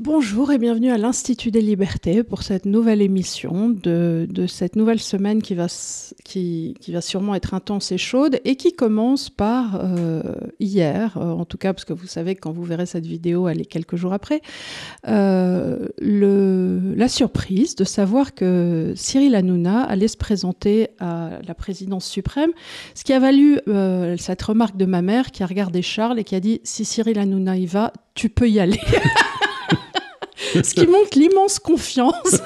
Bonjour et bienvenue à l'Institut des Libertés pour cette nouvelle émission de cette nouvelle semaine qui va sûrement être intense et chaude et qui commence par hier, en tout cas parce que vous savez que quand vous verrez cette vidéo, elle est quelques jours après, la surprise de savoir que Cyril Hanouna allait se présenter à la présidence suprême, ce qui a valu cette remarque de ma mère qui a regardé Charles et qui a dit « Si Cyril Hanouna y va, tu peux y aller ». Ce qui montre l'immense confiance.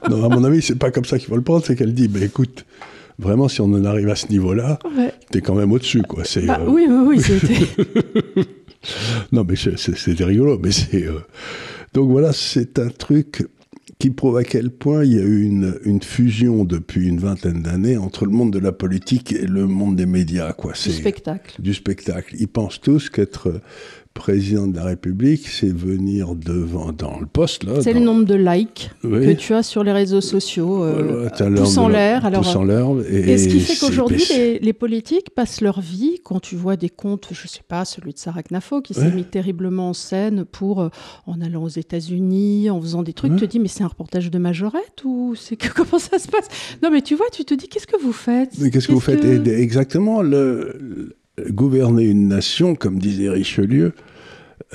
Non, à mon avis, c'est pas comme ça qu'il faut le prendre. C'est qu'elle dit, écoute, vraiment, si on en arrive à ce niveau-là, ouais, t'es quand même au-dessus, quoi. Oui, c'était... Non, mais c'était rigolo. Mais c'est... Donc voilà, c'est un truc qui prouve à quel point il y a eu une fusion depuis une vingtaine d'années entre le monde de la politique et le monde des médias, quoi. Du spectacle. Du spectacle. Ils pensent tous qu'être président de la République, c'est venir devant dans le poste. Là, c'est le nombre de likes que tu as sur les réseaux sociaux, tous en l'air. Tous en l'air. Et ce qui fait qu'aujourd'hui, les politiques passent leur vie, quand tu vois des comptes, je ne sais pas, celui de Sarah Knafo, qui s'est mis terriblement en scène en allant aux États-Unis, en faisant des trucs, tu te dis, mais c'est un reportage de Majorette ou comment ça se passe? Non, mais tu vois, tu te dis, qu'est-ce que vous faites? Mais qu'est-ce que vous faites? Exactement, gouverner une nation, comme disait Richelieu,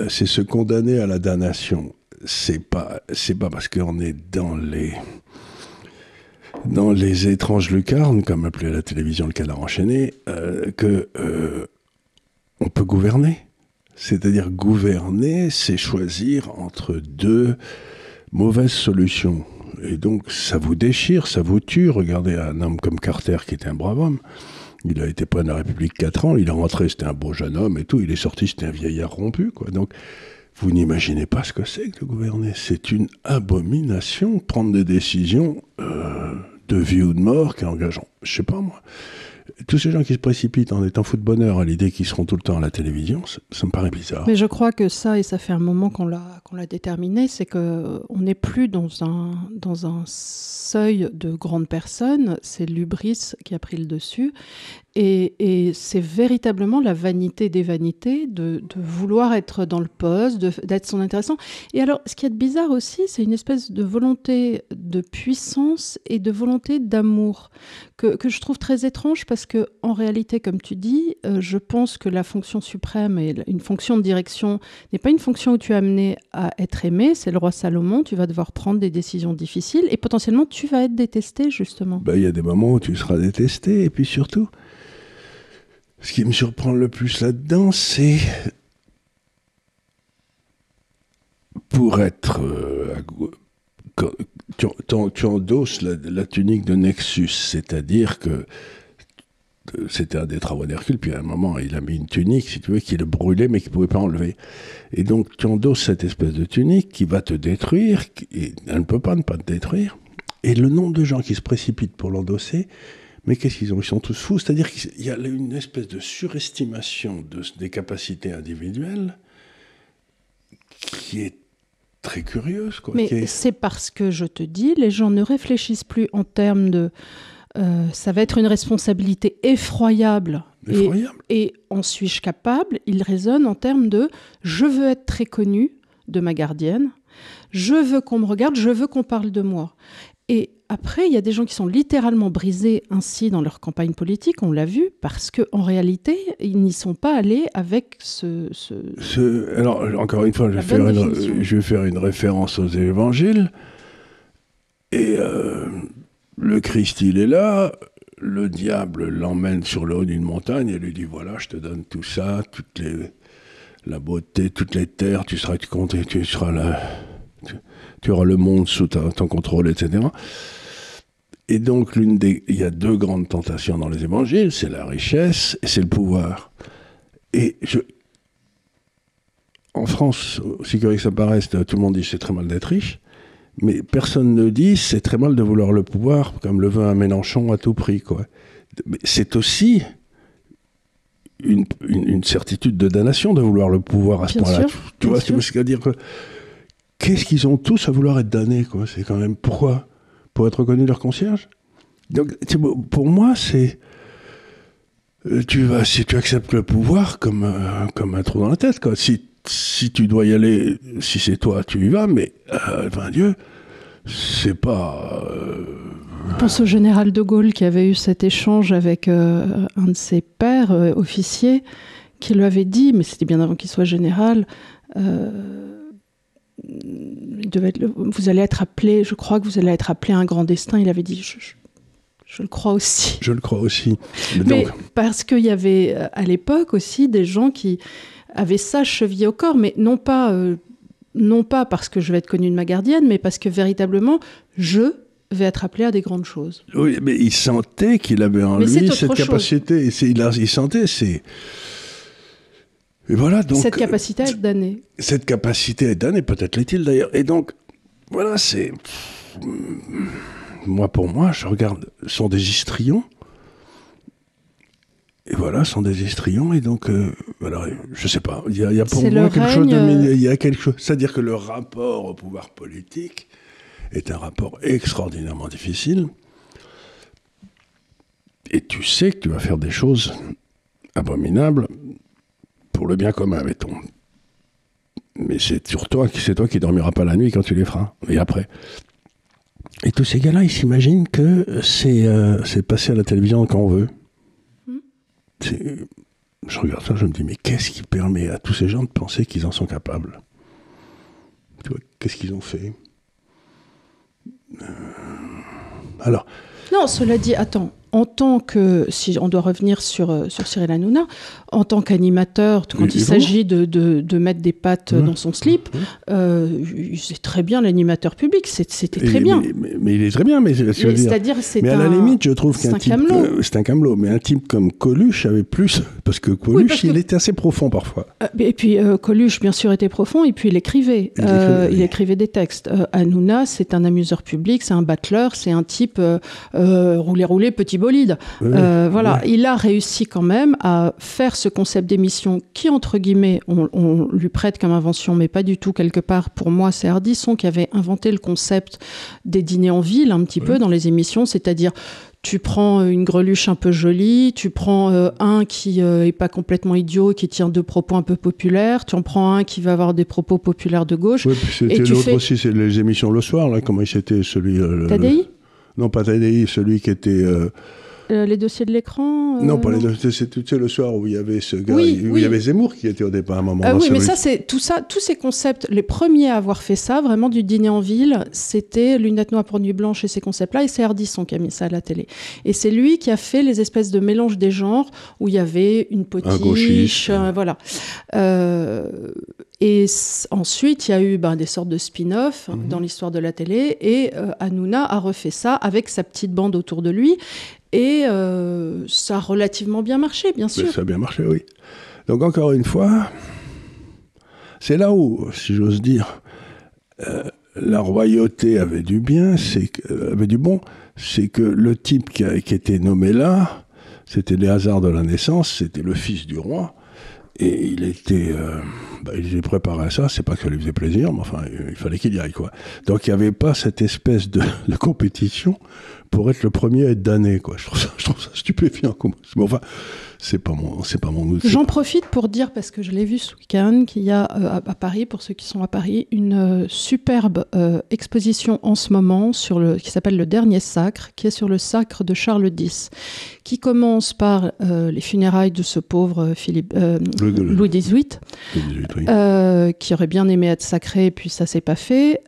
c'est se condamner à la damnation. C'est pas parce qu'on est dans les étranges lucarnes, comme appelait à la télévision le Canard enchaîné, que on peut gouverner. C'est-à-dire gouverner, c'est choisir entre deux mauvaises solutions. Et donc ça vous déchire, ça vous tue. Regardez un homme comme Carter qui était un brave homme. Il a été président de la République 4 ans, il est rentré, c'était un beau jeune homme et tout, il est sorti, c'était un vieillard rompu, quoi. Donc, vous n'imaginez pas ce que c'est que de gouverner. C'est une abomination, prendre des décisions de vie ou de mort qui est engageant. Je sais pas, moi. Tous ces gens qui se précipitent en étant fous de bonheur à l'idée qu'ils seront tout le temps à la télévision, ça me paraît bizarre. Mais je crois que ça, et ça fait un moment qu'on l'a déterminé, c'est qu'on n'est plus dans un seuil de grandes personnes, c'est l'hubris qui a pris le dessus, et c'est véritablement la vanité des vanités de vouloir être dans le poste, d'être son intéressant. Et alors, ce qui est bizarre aussi, c'est une espèce de volonté de puissance et de volonté d'amour que je trouve très étrange parce que en réalité, comme tu dis, je pense que la fonction suprême et une fonction de direction n'est pas une fonction où tu es amené à être aimé. C'est le roi Salomon. Tu vas devoir prendre des décisions difficiles et potentiellement tu vas être détesté justement. Il y a des moments où tu seras détesté et puis surtout, ce qui me surprend le plus là-dedans, c'est pour être tu endosses la tunique de Nexus, c'est-à-dire que c'était un des travaux d'Hercule, puis à un moment, il a mis une tunique, si tu veux, qui le brûlait, mais qu'il ne pouvait pas enlever. Et donc, tu endosses cette espèce de tunique qui va te détruire, et elle ne peut pas ne pas te détruire. Et le nombre de gens qui se précipitent pour l'endosser, mais qu'est-ce qu'ils ont? Ils sont tous fous. C'est-à-dire qu'il y a une espèce de surestimation des capacités individuelles qui est très curieuse, quoi. Mais c'est parce que, je te dis, les gens ne réfléchissent plus en termes de... ça va être une responsabilité effroyable. Et en suis-je capable? Ils raisonnent en termes de « je veux être très connu de ma gardienne, je veux qu'on me regarde, je veux qu'on parle de moi ». Et après, il y a des gens qui sont littéralement brisés ainsi dans leur campagne politique, on l'a vu, parce qu'en réalité, ils n'y sont pas allés avec Alors, encore une fois, je vais faire une référence aux évangiles. Et le Christ, il est là. Le diable l'emmène sur le haut d'une montagne et lui dit, voilà, je te donne tout ça, la beauté, toutes les terres, tu seras là. Tu auras le monde sous ton contrôle, etc. Et donc, il y a deux grandes tentations dans les évangiles, c'est la richesse et c'est le pouvoir. Et en France, aussi curieux que ça paraisse, tout le monde dit c'est très mal d'être riche, mais personne ne dit c'est très mal de vouloir le pouvoir, comme le veut un Mélenchon à tout prix, quoi. Mais c'est aussi une certitude de damnation de vouloir le pouvoir à ce point-là. Tu vois, c'est-à-dire que qu'est-ce qu'ils ont tous à vouloir être damnés, quoi? C'est quand même pourquoi? Pour être reconnus leur concierge? Donc, pour moi, c'est si tu acceptes le pouvoir comme un trou dans la tête, quoi. Si si tu dois y aller, si c'est toi, tu y vas, mais, Dieu, c'est pas... Je pense au général de Gaulle qui avait eu cet échange avec un de ses pairs, officiers, qui lui avait dit, mais c'était bien avant qu'il soit général, vous allez être appelé, je crois que vous allez être appelé à un grand destin. Il avait dit, je le crois aussi. Je le crois aussi. Mais parce qu'il y avait à l'époque aussi des gens qui avaient ça chevillé au corps, mais non pas parce que je vais être connu de ma gardienne, mais parce que véritablement, je vais être appelé à des grandes choses. Oui, mais il sentait qu'il avait en lui cette capacité. Il sentait, et voilà, donc, cette capacité à être damné. Cette capacité à être damné, peut-être l'est-il d'ailleurs. Et donc, voilà, c'est... Pour moi, je regarde, ce sont des histrions. Et voilà, ce sont des histrions. Et donc, voilà, je sais pas. Il y a pour moi quelque chose de... Il y a quelque chose... C'est-à-dire que le rapport au pouvoir politique est un rapport extraordinairement difficile. Et tu sais que tu vas faire des choses abominables pour le bien commun, mettons. Mais c'est toi qui dormiras pas la nuit quand tu les feras. Et après. Et tous ces gars-là, ils s'imaginent que c'est passé à la télévision quand on veut. Je regarde ça, je me dis, mais qu'est-ce qui permet à tous ces gens de penser qu'ils en sont capables? Tu vois, qu'est-ce qu'ils ont fait? Alors... Non, cela dit, attends, en tant que, si on doit revenir sur Cyril Hanouna, en tant qu'animateur, quand il s'agit de mettre des pattes dans son slip, c'est très bien l'animateur public, c'était très bien. Mais il est très bien, c'est-à-dire mais à la limite, je trouve qu'un type, c'est un camelot, mais un type comme Coluche avait plus, parce que Coluche, il était assez profond parfois. Et puis Coluche, bien sûr, était profond, et puis il écrivait des textes. Hanouna, c'est un amuseur public, c'est un battleur, c'est un type rouler, petit bolide. Voilà, il a réussi quand même à faire ce concept d'émission qui, entre guillemets, on lui prête comme invention, mais pas du tout quelque part. Pour moi, c'est Ardisson qui avait inventé le concept des dîners en ville, un petit peu, dans les émissions, c'est-à-dire... Tu prends une greluche un peu jolie, tu prends un qui est pas complètement idiot, qui tient deux propos un peu populaires, tu en prends un qui va avoir des propos populaires de gauche. Oui, puis c'était l'autre aussi, c'est les émissions le soir, là, comment il s'était, celui... Tadei ? Non, pas Tadei, celui qui était... les dossiers de l'écran Non, pas les dossiers, c'était le soir où il y avait ce gars, où il y avait Zemmour qui était au départ à un moment. Oui, mais ça, c'est tout ça, tous ces concepts, les premiers à avoir fait ça, vraiment du dîner en ville, c'était Lunettes noires pour nuit blanche et ces concepts-là, et c'est Ardisson qui a mis ça à la télé. Et c'est lui qui a fait les espèces de mélange des genres, où il y avait une potiche, voilà. Et ensuite, il y a eu des sortes de spin-off dans l'histoire de la télé, et Hanouna a refait ça avec sa petite bande autour de lui. Et ça a relativement bien marché, bien sûr. Mais ça a bien marché, oui. Donc, encore une fois, c'est là où, si j'ose dire, la royauté avait du bien, avait du bon, c'est que le type qui était nommé là, c'était les hasards de la naissance, c'était le fils du roi, et il était préparé à ça, c'est pas que ça lui faisait plaisir, mais enfin, il fallait qu'il y aille, quoi. Donc, il n'y avait pas cette espèce de compétition pour être le premier à être damné, quoi. Je trouve ça stupéfiant. Mais enfin, c'est pas mon outil. J'en profite pour dire, parce que je l'ai vu ce week-end, qu'il y a à Paris, pour ceux qui sont à Paris, une superbe exposition en ce moment qui s'appelle Le Dernier Sacre, qui est sur le sacre de Charles X, qui commence par les funérailles de ce pauvre Louis XVIII, qui aurait bien aimé être sacré, puis ça s'est pas fait.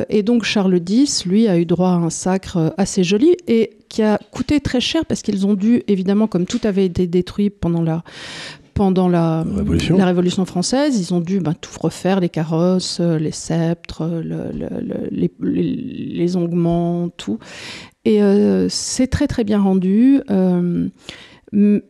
Et donc Charles X, lui, a eu droit à un sacre assez joli, et qui a coûté très cher parce qu'ils ont dû, évidemment, comme tout avait été détruit pendant la Révolution française, ils ont dû tout refaire, les carrosses, les sceptres, les onguements, tout. Et c'est très très bien rendu.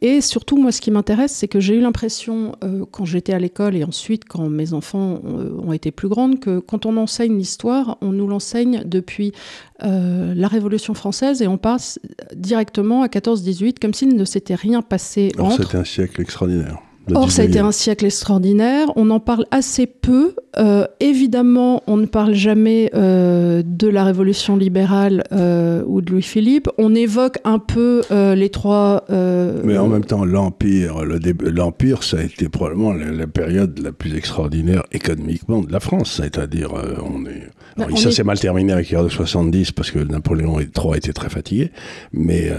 Et surtout, moi, ce qui m'intéresse, c'est que j'ai eu l'impression, quand j'étais à l'école et ensuite quand mes enfants ont été plus grandes, que quand on enseigne l'histoire, on nous l'enseigne depuis la Révolution française et on passe directement à 14-18, comme s'il ne s'était rien passé entre. C'était un siècle extraordinaire. Or, ça a été un siècle extraordinaire. On en parle assez peu. Évidemment, on ne parle jamais de la Révolution libérale ou de Louis-Philippe. On évoque un peu les trois... Mais en même temps, l'Empire, ça a été probablement la période la plus extraordinaire économiquement de la France. C'est-à-dire, ça s'est mal terminé avec la guerre de 70 parce que Napoléon III était très fatigué. Mais...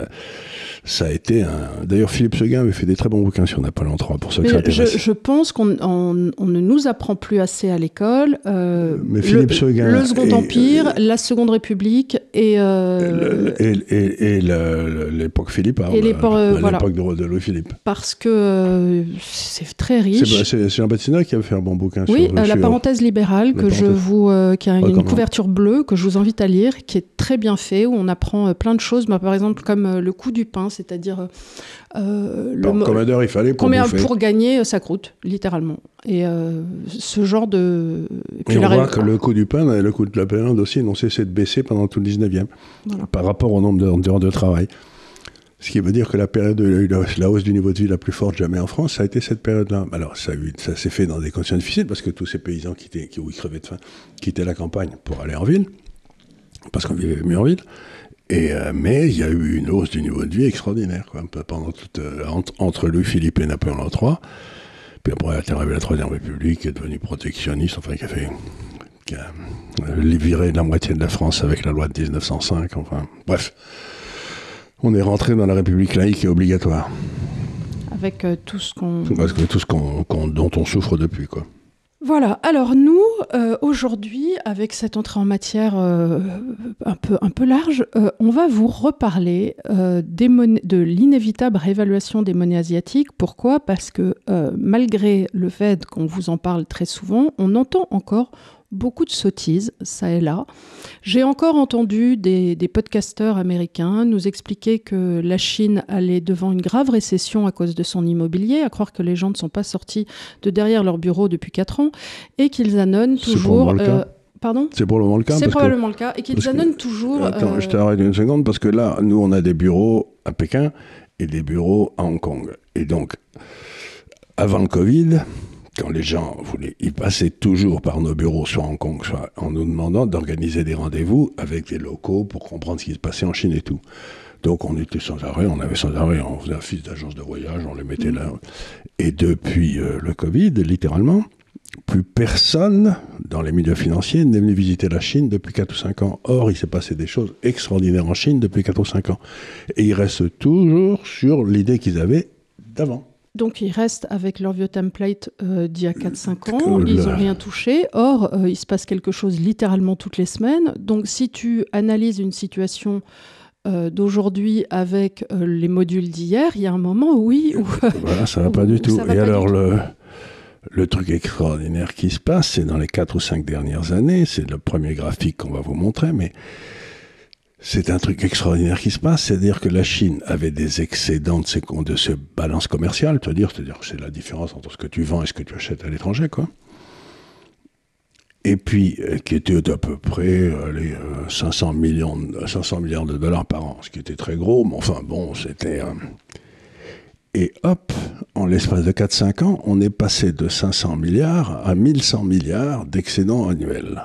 ça a été D'ailleurs, Philippe Seguin avait fait des très bons bouquins sur Napoléon III, pour ceux que ça intéresse. Je pense qu'on ne nous apprend plus assez à l'école. Mais Philippe Seguin... Le Second Empire, la Seconde République et l'époque philippard, l'époque de Louis-Philippe. Parce que c'est très riche. C'est Jean-Baptiste qui avait fait un bon bouquin sur... la parenthèse libérale, qui a une couverture bleue, que je vous invite à lire, qui est très bien fait, où on apprend plein de choses, par exemple comme le coût du pain, c'est-à-dire combien d'heures il fallait pour gagner sa croûte, littéralement. Et ce genre de... Et on voit que le coût du pain et le coût de la viande aussi n'ont cessé de baisser pendant tout le 19e, par rapport au nombre d'heures de travail. Ce qui veut dire que la période de la hausse du niveau de vie la plus forte jamais en France, ça a été cette période-là. Alors, ça s'est fait dans des conditions difficiles, parce que tous ces paysans qui crevaient de faim quittaient la campagne pour aller en ville, parce qu'on vivait mieux en ville. Mais il y a eu une hausse du niveau de vie extraordinaire, quoi, pendant entre Louis-Philippe et Napoléon III. Puis après, il est arrivé la Troisième République, qui est devenue protectionniste, enfin, qui a viré la moitié de la France avec la loi de 1905. Enfin, bref, on est rentré dans la République laïque et obligatoire. Avec tout ce qu'on... Parce que tout ce dont on souffre depuis, quoi. Voilà, alors nous, aujourd'hui, avec cette entrée en matière un peu large, on va vous reparler de l'inévitable réévaluation des monnaies asiatiques. Pourquoi ? Parce que malgré le fait qu'on vous en parle très souvent, on entend encore beaucoup de sottises, ça et là. J'ai encore entendu des podcasteurs américains nous expliquer que la Chine allait devant une grave récession à cause de son immobilier, à croire que les gens ne sont pas sortis de derrière leur bureau depuis 4 ans, et qu'ils annonnent toujours... Pardon ? C'est probablement le cas. C'est probablement le cas, et qu'ils annonnent toujours... Attends, je t'arrête une seconde, parce que là, nous, on a des bureaux à Pékin et des bureaux à Hong Kong. Et donc, avant le Covid... quand les gens ils passaient toujours par nos bureaux, soit à Hong Kong, soit en nous demandant d'organiser des rendez-vous avec des locaux pour comprendre ce qui se passait en Chine et tout. Donc on était sans arrêt, on faisait un fiche d'agence de voyage, on les mettait là. Et depuis le Covid, littéralement, plus personne dans les milieux financiers n'est venu visiter la Chine depuis 4 ou 5 ans. Or, il s'est passé des choses extraordinaires en Chine depuis 4 ou 5 ans. Et ils restent toujours sur l'idée qu'ils avaient d'avant. Donc ils restent avec leur vieux template d'il y a 4-5 ans, ils n'ont rien touché. Or, il se passe quelque chose littéralement toutes les semaines. Donc si tu analyses une situation d'aujourd'hui avec les modules d'hier, il y a un moment où voilà, ça ne va pas du tout. Et alors le truc extraordinaire qui se passe, c'est dans les 4 ou 5 dernières années, c'est le premier graphique qu'on va vous montrer, mais... c'est un truc extraordinaire qui se passe, c'est-à-dire que la Chine avait des excédents de ses balances commerciales, c'est-à-dire que c'est la différence entre ce que tu vends et ce que tu achètes à l'étranger, quoi. Et puis, qui était à peu près 500 milliards de dollars par an, ce qui était très gros, mais enfin bon, c'était... Et hop, en l'espace de 4-5 ans, on est passé de 500 milliards à 1100 milliards d'excédents annuels.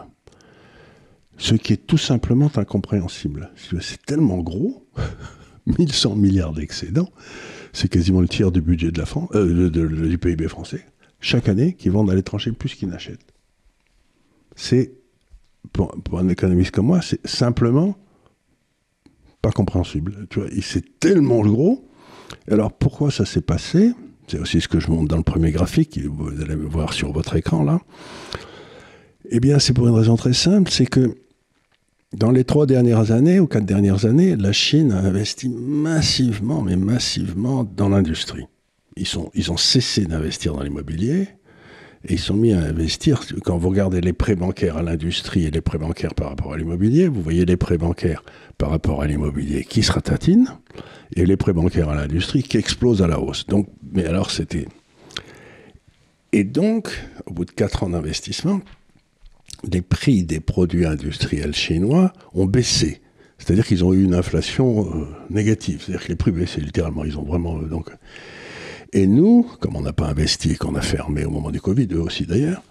Ce qui est tout simplement incompréhensible. C'est tellement gros, 1100 milliards d'excédents, c'est quasiment le tiers du budget de la France, du PIB français, chaque année, qui vendent à l'étranger plus qu'ils n'achètent. C'est, pour un économiste comme moi, c'est simplement pas compréhensible. Tu vois, c'est tellement gros. Alors pourquoi ça s'est passé ? C'est aussi ce que je montre dans le premier graphique, vous allez me voir sur votre écran là. Eh bien, c'est pour une raison très simple, c'est que dans les 3 dernières années ou 4 dernières années, la Chine a investi massivement, mais massivement dans l'industrie. Ils ont cessé d'investir dans l'immobilier et ils sont mis à investir. Quand vous regardez les prêts bancaires à l'industrie et les prêts bancaires par rapport à l'immobilier, vous voyez les prêts bancaires par rapport à l'immobilier qui se ratatinent et les prêts bancaires à l'industrie qui explosent à la hausse. Donc, mais alors c'était... Et donc, au bout de 4 ans d'investissement, les prix des produits industriels chinois ont baissé. C'est-à-dire qu'ils ont eu une inflation négative. C'est-à-dire que les prix baissaient littéralement. Ils ont vraiment... Et nous, comme on n'a pas investi et qu'on a fermé au moment du Covid, eux aussi d'ailleurs,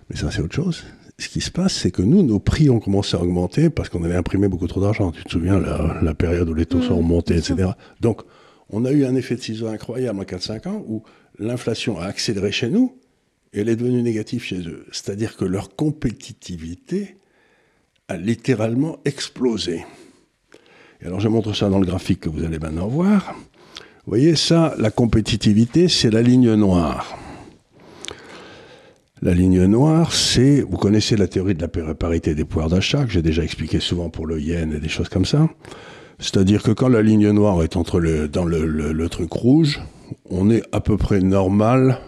mais ça c'est autre chose, ce qui se passe, c'est que nous, nos prix ont commencé à augmenter parce qu'on avait imprimé beaucoup trop d'argent. Tu te souviens, la période où les taux sont remontés, etc. Donc, on a eu un effet de ciseau incroyable en 4-5 ans où l'inflation a accéléré chez nous et elle est devenue négative chez eux. C'est-à-dire que leur compétitivité a littéralement explosé. Et alors, je montre ça dans le graphique que vous allez maintenant voir. Vous voyez, ça, la compétitivité, c'est la ligne noire. La ligne noire, c'est... Vous connaissez la théorie de la parité des pouvoirs d'achat, que j'ai déjà expliqué souvent pour le yen et des choses comme ça. C'est-à-dire que quand la ligne noire est dans le truc rouge, on est à peu près normal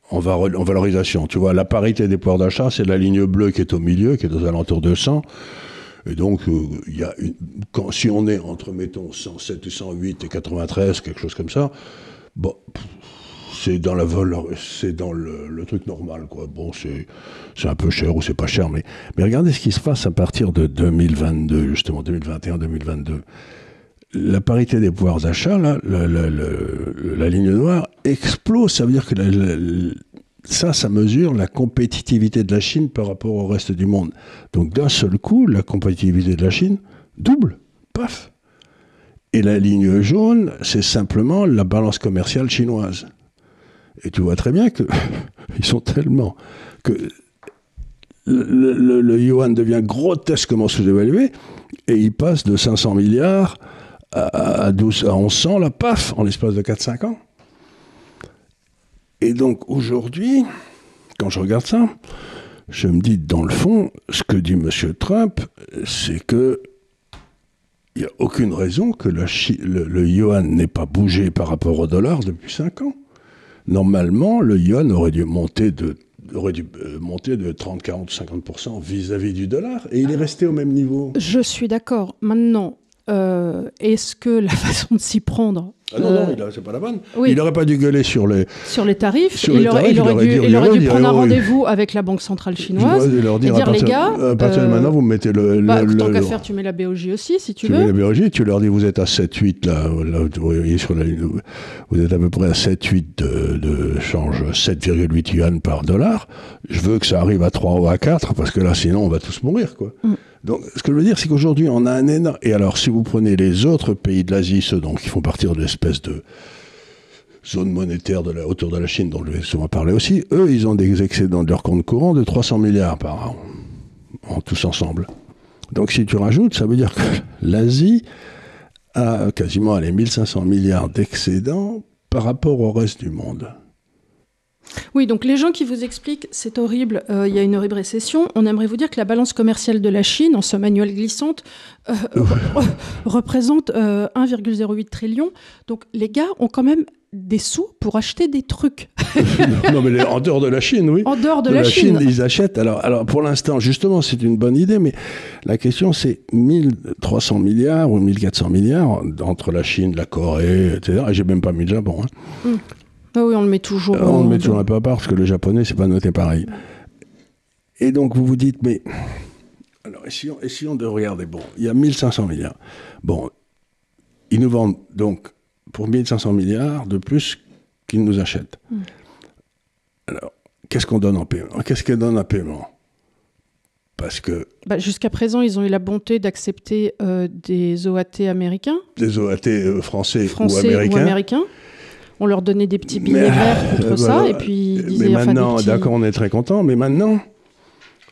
en valorisation. Tu vois, la parité des pouvoirs d'achat, c'est la ligne bleue qui est au milieu, qui est aux alentours de 100. Et donc, si on est entre, mettons, 107 ou 108 et 93, quelque chose comme ça, bon, c'est dans le truc normal, quoi. Bon, c'est un peu cher ou c'est pas cher, mais regardez ce qui se passe à partir de 2022, justement, 2021-2022. La parité des pouvoirs d'achat, là, la ligne noire explose. Ça veut dire que ça mesure la compétitivité de la Chine par rapport au reste du monde. Donc d'un seul coup, la compétitivité de la Chine double. Paf. Et la ligne jaune, c'est simplement la balance commerciale chinoise. Et tu vois très bien que ils sont tellement que le yuan devient grotesquement sous-évalué et il passe de 500 milliards à 1100, là, paf, en l'espace de 4-5 ans. Et donc, aujourd'hui, quand je regarde ça, je me dis, dans le fond, ce que dit M. Trump, c'est que il n'y a aucune raison que le yuan n'ait pas bougé par rapport au dollar depuis 5 ans. Normalement, le yuan aurait dû monter de 30, 40, 50% vis-à-vis du dollar, et il est resté au même niveau. Je suis d'accord. Maintenant, est-ce que la façon de s'y prendre... Ah non, c'est pas la bonne. Oui. Il n'aurait pas dû gueuler sur les tarifs. Il aurait dû prendre un rendez-vous avec la Banque centrale chinoise et dire, les gars... À partir de maintenant, vous me mettez tant qu'à faire, tu mets la BOJ aussi, si tu veux. Tu mets la BOJ, tu leur dis, vous êtes à 7-8, là, vous voyez sur la ligne, vous êtes à peu près à 7-8 de change, 7,8 yuan par dollar. Je veux que ça arrive à 3 ou à 4, parce que là, sinon, on va tous mourir, quoi. Donc, ce que je veux dire, c'est qu'aujourd'hui, on a un énorme... Et alors, si vous prenez les autres pays de l'Asie, ceux qui font partir de l'espèce de zone monétaire autour de la Chine, dont je vais souvent parler aussi, eux, ils ont des excédents de leur compte courant de 300 milliards par an, tous ensemble. Donc, si tu rajoutes, ça veut dire que l'Asie a quasiment 1500 milliards d'excédents par rapport au reste du monde. Oui, donc les gens qui vous expliquent c'est horrible, il y a une horrible récession, on aimerait vous dire que la balance commerciale de la Chine, en somme annuelle glissante, représente 1,08 trillion. Donc les gars ont quand même des sous pour acheter des trucs. Non, mais en dehors de la Chine, oui. En dehors de la Chine, ils achètent. Alors pour l'instant, justement, c'est une bonne idée, mais la question, c'est 1300 milliards ou 1400 milliards entre la Chine, la Corée, etc. Et j'ai même pas mis le Japon. Hein. Ah oui, on le met toujours. On le met toujours un peu à part, parce que le japonais, c'est pas noté pareil. Et donc, vous vous dites, mais... Alors, essayons de regarder. Bon, il y a 1500 milliards. Bon, ils nous vendent donc pour 1500 milliards de plus qu'ils nous achètent. Alors, qu'est-ce qu'on donne en paiement ? Qu'est-ce qu'ils donnent en paiement ? Parce que... jusqu'à présent, ils ont eu la bonté d'accepter des OAT américains. Des OAT français ou américains. On leur donnait des petits billets verts contre ça, et puis ils disaient... Mais maintenant, d'accord, on est très content, mais maintenant,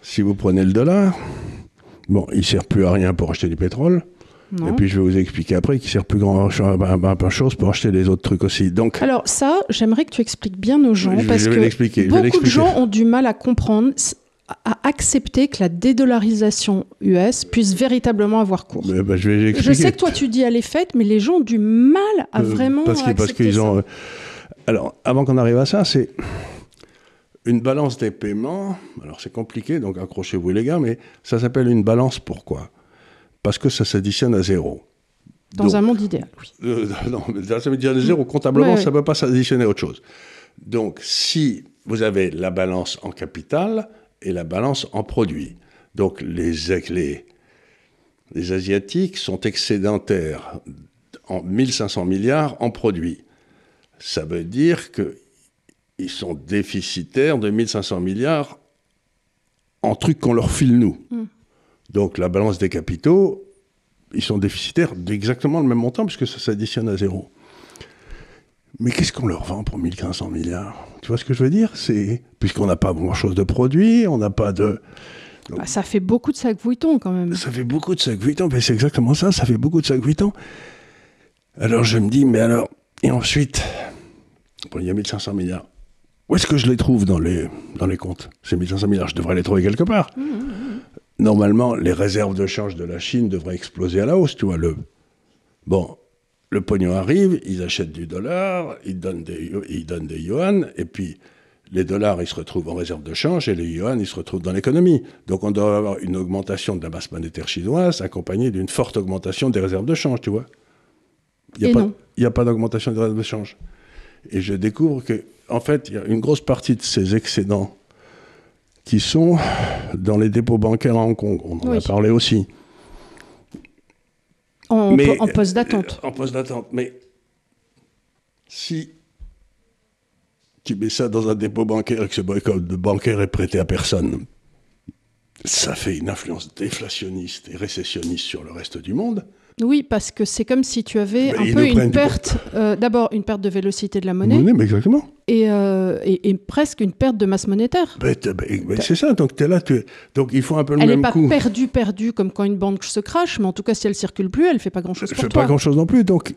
si vous prenez le dollar, bon, il ne sert plus à rien pour acheter du pétrole, non. Et puis je vais vous expliquer après qu'il ne sert plus grand-chose pour acheter les autres trucs aussi. Donc, alors ça, j'aimerais que tu expliques bien aux gens, parce que beaucoup de gens ont du mal à comprendre... à accepter que la dédollarisation US puisse véritablement avoir cours. Je sais que toi tu dis elle est faite, mais les gens ont du mal à vraiment accepter parce qu'ils ça. ont... Alors, avant qu'on arrive à ça, c'est une balance des paiements. Alors c'est compliqué, donc accrochez-vous les gars, mais ça s'appelle une balance. Pourquoi ? Parce que ça s'additionne à zéro. Dans un monde idéal, oui. Non, ça veut dire zéro. Comptablement, ça ne peut pas s'additionner à autre chose. Donc, si vous avez la balance en capital et la balance en produits. Donc les Asiatiques sont excédentaires en 1500 milliards en produits. Ça veut dire ils sont déficitaires de 1500 milliards en trucs qu'on leur file nous. Donc la balance des capitaux, ils sont déficitaires d'exactement le même montant puisque ça s'additionne à zéro. Mais qu'est-ce qu'on leur vend pour 1500 milliards? Tu vois ce que je veux dire? Puisqu'on n'a pas grand-chose de produits, on n'a pas de... Donc, ça fait beaucoup de sacs Vuitton quand même. Ça fait beaucoup de sacs Vuitton, mais c'est exactement ça, ça fait beaucoup de sacs Vuitton. Alors je me dis, mais alors... Et ensuite, bon, il y a 1500 milliards. Où est-ce que je les trouve dans les comptes? Ces 1500 milliards, je devrais les trouver quelque part. Normalement, les réserves de change de la Chine devraient exploser à la hausse, tu vois. Le pognon arrive, ils achètent du dollar, ils donnent des yuan, et puis les dollars, ils se retrouvent en réserve de change, et les yuan, ils se retrouvent dans l'économie. Donc on doit avoir une augmentation de la masse monétaire chinoise accompagnée d'une forte augmentation des réserves de change, tu vois. Il n'y a pas d'augmentation des réserves de change. Et je découvre que, en fait, il y a une grosse partie de ces excédents qui sont dans les dépôts bancaires à Hong Kong. On en a parlé aussi. En poste d'attente. En poste d'attente. Mais si tu mets ça dans un dépôt bancaire et que ce dépôt bancaire est prêté à personne, ça fait une influence déflationniste et récessionniste sur le reste du monde. Oui, parce que c'est comme si tu avais un peu une perte, d'abord une perte de vélocité de la monnaie, mais exactement. Et presque une perte de masse monétaire. C'est ça, donc tu es là, donc il faut un peu le même coup. Elle n'est pas perdue comme quand une banque se crache, mais en tout cas si elle ne circule plus, elle ne fait pas grand-chose pour toi. Elle ne fait pas grand-chose non plus, donc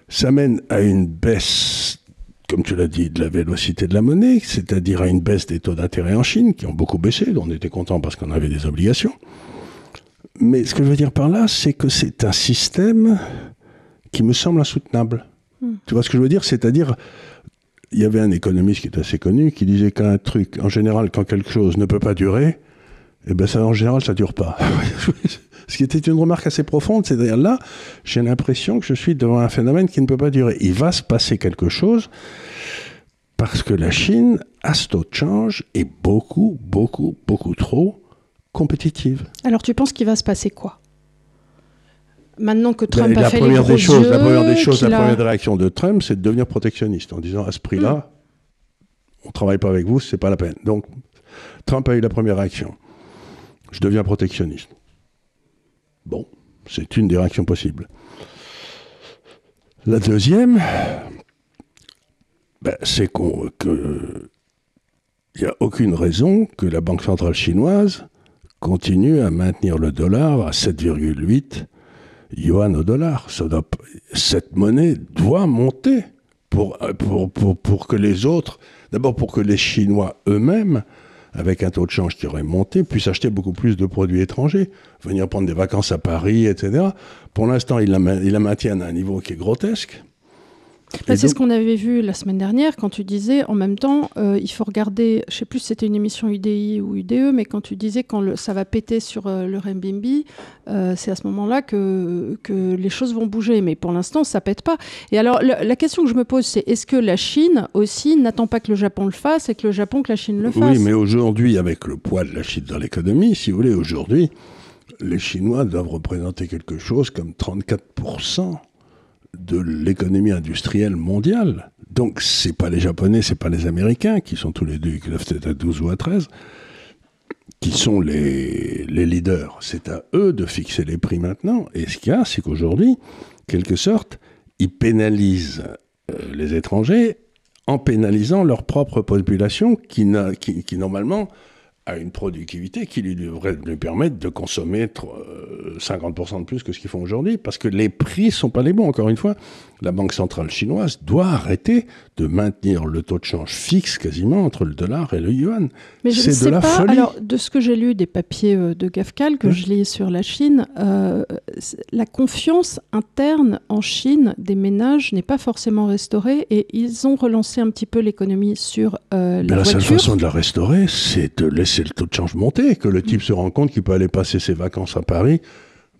ça mène à une baisse, comme tu l'as dit, de la vélocité de la monnaie, c'est-à-dire à une baisse des taux d'intérêt en Chine, qui ont beaucoup baissé, on était content parce qu'on avait des obligations. Mais ce que je veux dire par là, c'est que c'est un système qui me semble insoutenable. Tu vois ce que je veux dire? C'est-à-dire, il y avait un économiste qui est assez connu qui disait qu'un truc, en général, quand quelque chose ne peut pas durer, eh ben ça, en général, ça ne dure pas. Ce qui était une remarque assez profonde, c'est-à-dire là, j'ai l'impression que je suis devant un phénomène qui ne peut pas durer. Il va se passer quelque chose parce que la Chine, à ce taux de change, est beaucoup, beaucoup, beaucoup trop compétitive. Alors tu penses qu'il va se passer quoi? Maintenant que Trump a fait les gros yeux... La première des réactions de Trump, c'est de devenir protectionniste, en disant à ce prix-là, on ne travaille pas avec vous, c'est pas la peine. Donc Trump a eu la première réaction. Je deviens protectionniste. Bon, c'est une des réactions possibles. La deuxième, c'est qu'il n'y a aucune raison que la Banque centrale chinoise continue à maintenir le dollar à 7,8 yuan au dollar. Cette monnaie doit monter pour que les autres, d'abord pour que les Chinois eux-mêmes, avec un taux de change qui aurait monté, puissent acheter beaucoup plus de produits étrangers, venir prendre des vacances à Paris, etc. Pour l'instant, ils la maintiennent à un niveau qui est grotesque. C'est ce qu'on avait vu la semaine dernière quand tu disais en même temps il faut regarder, je ne sais plus si c'était une émission UDI ou UDE, mais quand tu disais quand ça va péter sur le renminbi, c'est à ce moment-là que les choses vont bouger, mais pour l'instant ça pète pas. Et alors la question que je me pose, c'est est-ce que la Chine aussi n'attend pas que le Japon le fasse et que le Japon que la Chine le fasse? Oui, mais aujourd'hui, avec le poids de la Chine dans l'économie, si vous voulez, aujourd'hui, les Chinois doivent représenter quelque chose comme 34% de l'économie industrielle mondiale. Donc, c'est pas les Japonais, c'est pas les Américains, qui sont tous les deux, qui doivent être à 12 ou à 13, qui sont les leaders. C'est à eux de fixer les prix maintenant. Et ce qu'il y a, c'est qu'aujourd'hui, quelque sorte, ils pénalisent les étrangers en pénalisant leur propre population qui normalement a une productivité qui devrait lui permettre de consommer 50% de plus que ce qu'ils font aujourd'hui, parce que les prix ne sont pas les bons. Encore une fois, la Banque centrale chinoise doit arrêter de maintenir le taux de change fixe quasiment entre le dollar et le yuan. Mais je ne sais pas, alors de ce que j'ai lu des papiers de GAFCAL que je lis sur la Chine, la confiance interne en Chine des ménages n'est pas forcément restaurée et ils ont relancé un petit peu l'économie sur la voiture. La seule façon de la restaurer, c'est de laisser le taux de change monter, que le type se rend compte qu'il peut aller passer ses vacances à Paris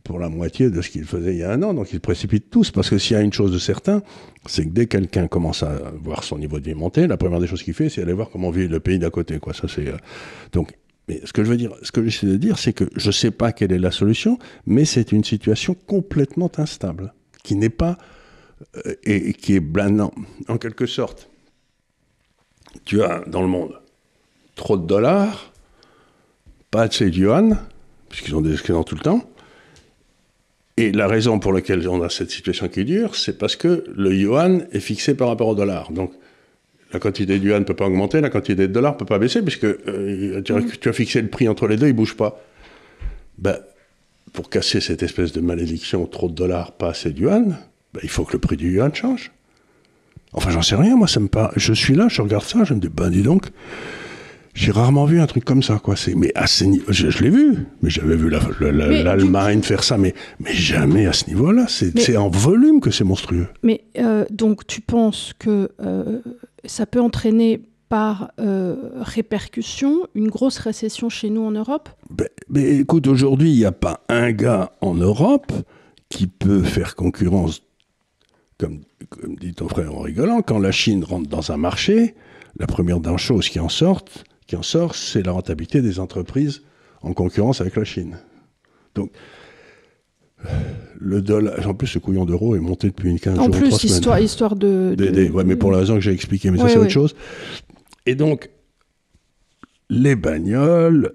pour la moitié de ce qu'il faisait il y a un an. Donc ils précipitent tous, parce que s'il y a une chose de certain, c'est que dès que quelqu'un commence à voir son niveau de vie monter, la première des choses qu'il fait, c'est aller voir comment vit le pays d'à côté, quoi. Ça, c'est, donc, mais ce que j'essaie de dire, c'est que je ne sais pas quelle est la solution, mais c'est une situation complètement instable, qui n'est pas, et qui est blanant. En quelque sorte, tu as dans le monde trop de dollars, pas assez de yuan, puisqu'ils ont des excédents tout le temps. Et la raison pour laquelle on a cette situation qui dure, c'est parce que le yuan est fixé par rapport au dollar. Donc, la quantité de yuan ne peut pas augmenter, la quantité de dollars ne peut pas baisser, puisque tu as fixé le prix entre les deux, il ne bouge pas. Ben, pour casser cette espèce de malédiction, trop de dollars, pas assez de yuan, ben, il faut que le prix du yuan change. Enfin, j'en sais rien, moi, ça me paraît... Je suis là, je regarde ça, je me dis, ben dis donc, j'ai rarement vu un truc comme ça, quoi. Mais à ce niveau, je l'ai vu, mais j'avais vu l'Allemagne faire ça, mais jamais à ce niveau-là. C'est en volume que c'est monstrueux. Mais donc, tu penses que ça peut entraîner par répercussion une grosse récession chez nous en Europe ? Mais écoute, aujourd'hui, il n'y a pas un gars en Europe qui peut faire concurrence, comme dit ton frère en rigolant, quand la Chine rentre dans un marché, la première des choses qui en sort, c'est la rentabilité des entreprises en concurrence avec la Chine. Donc, le dollar, en plus, ce couillon d'euro est monté depuis une 15 jours. En plus, histoire de... Ouais, mais pour la raison que j'ai expliquée, mais ça, c'est autre chose. Et donc, les bagnoles,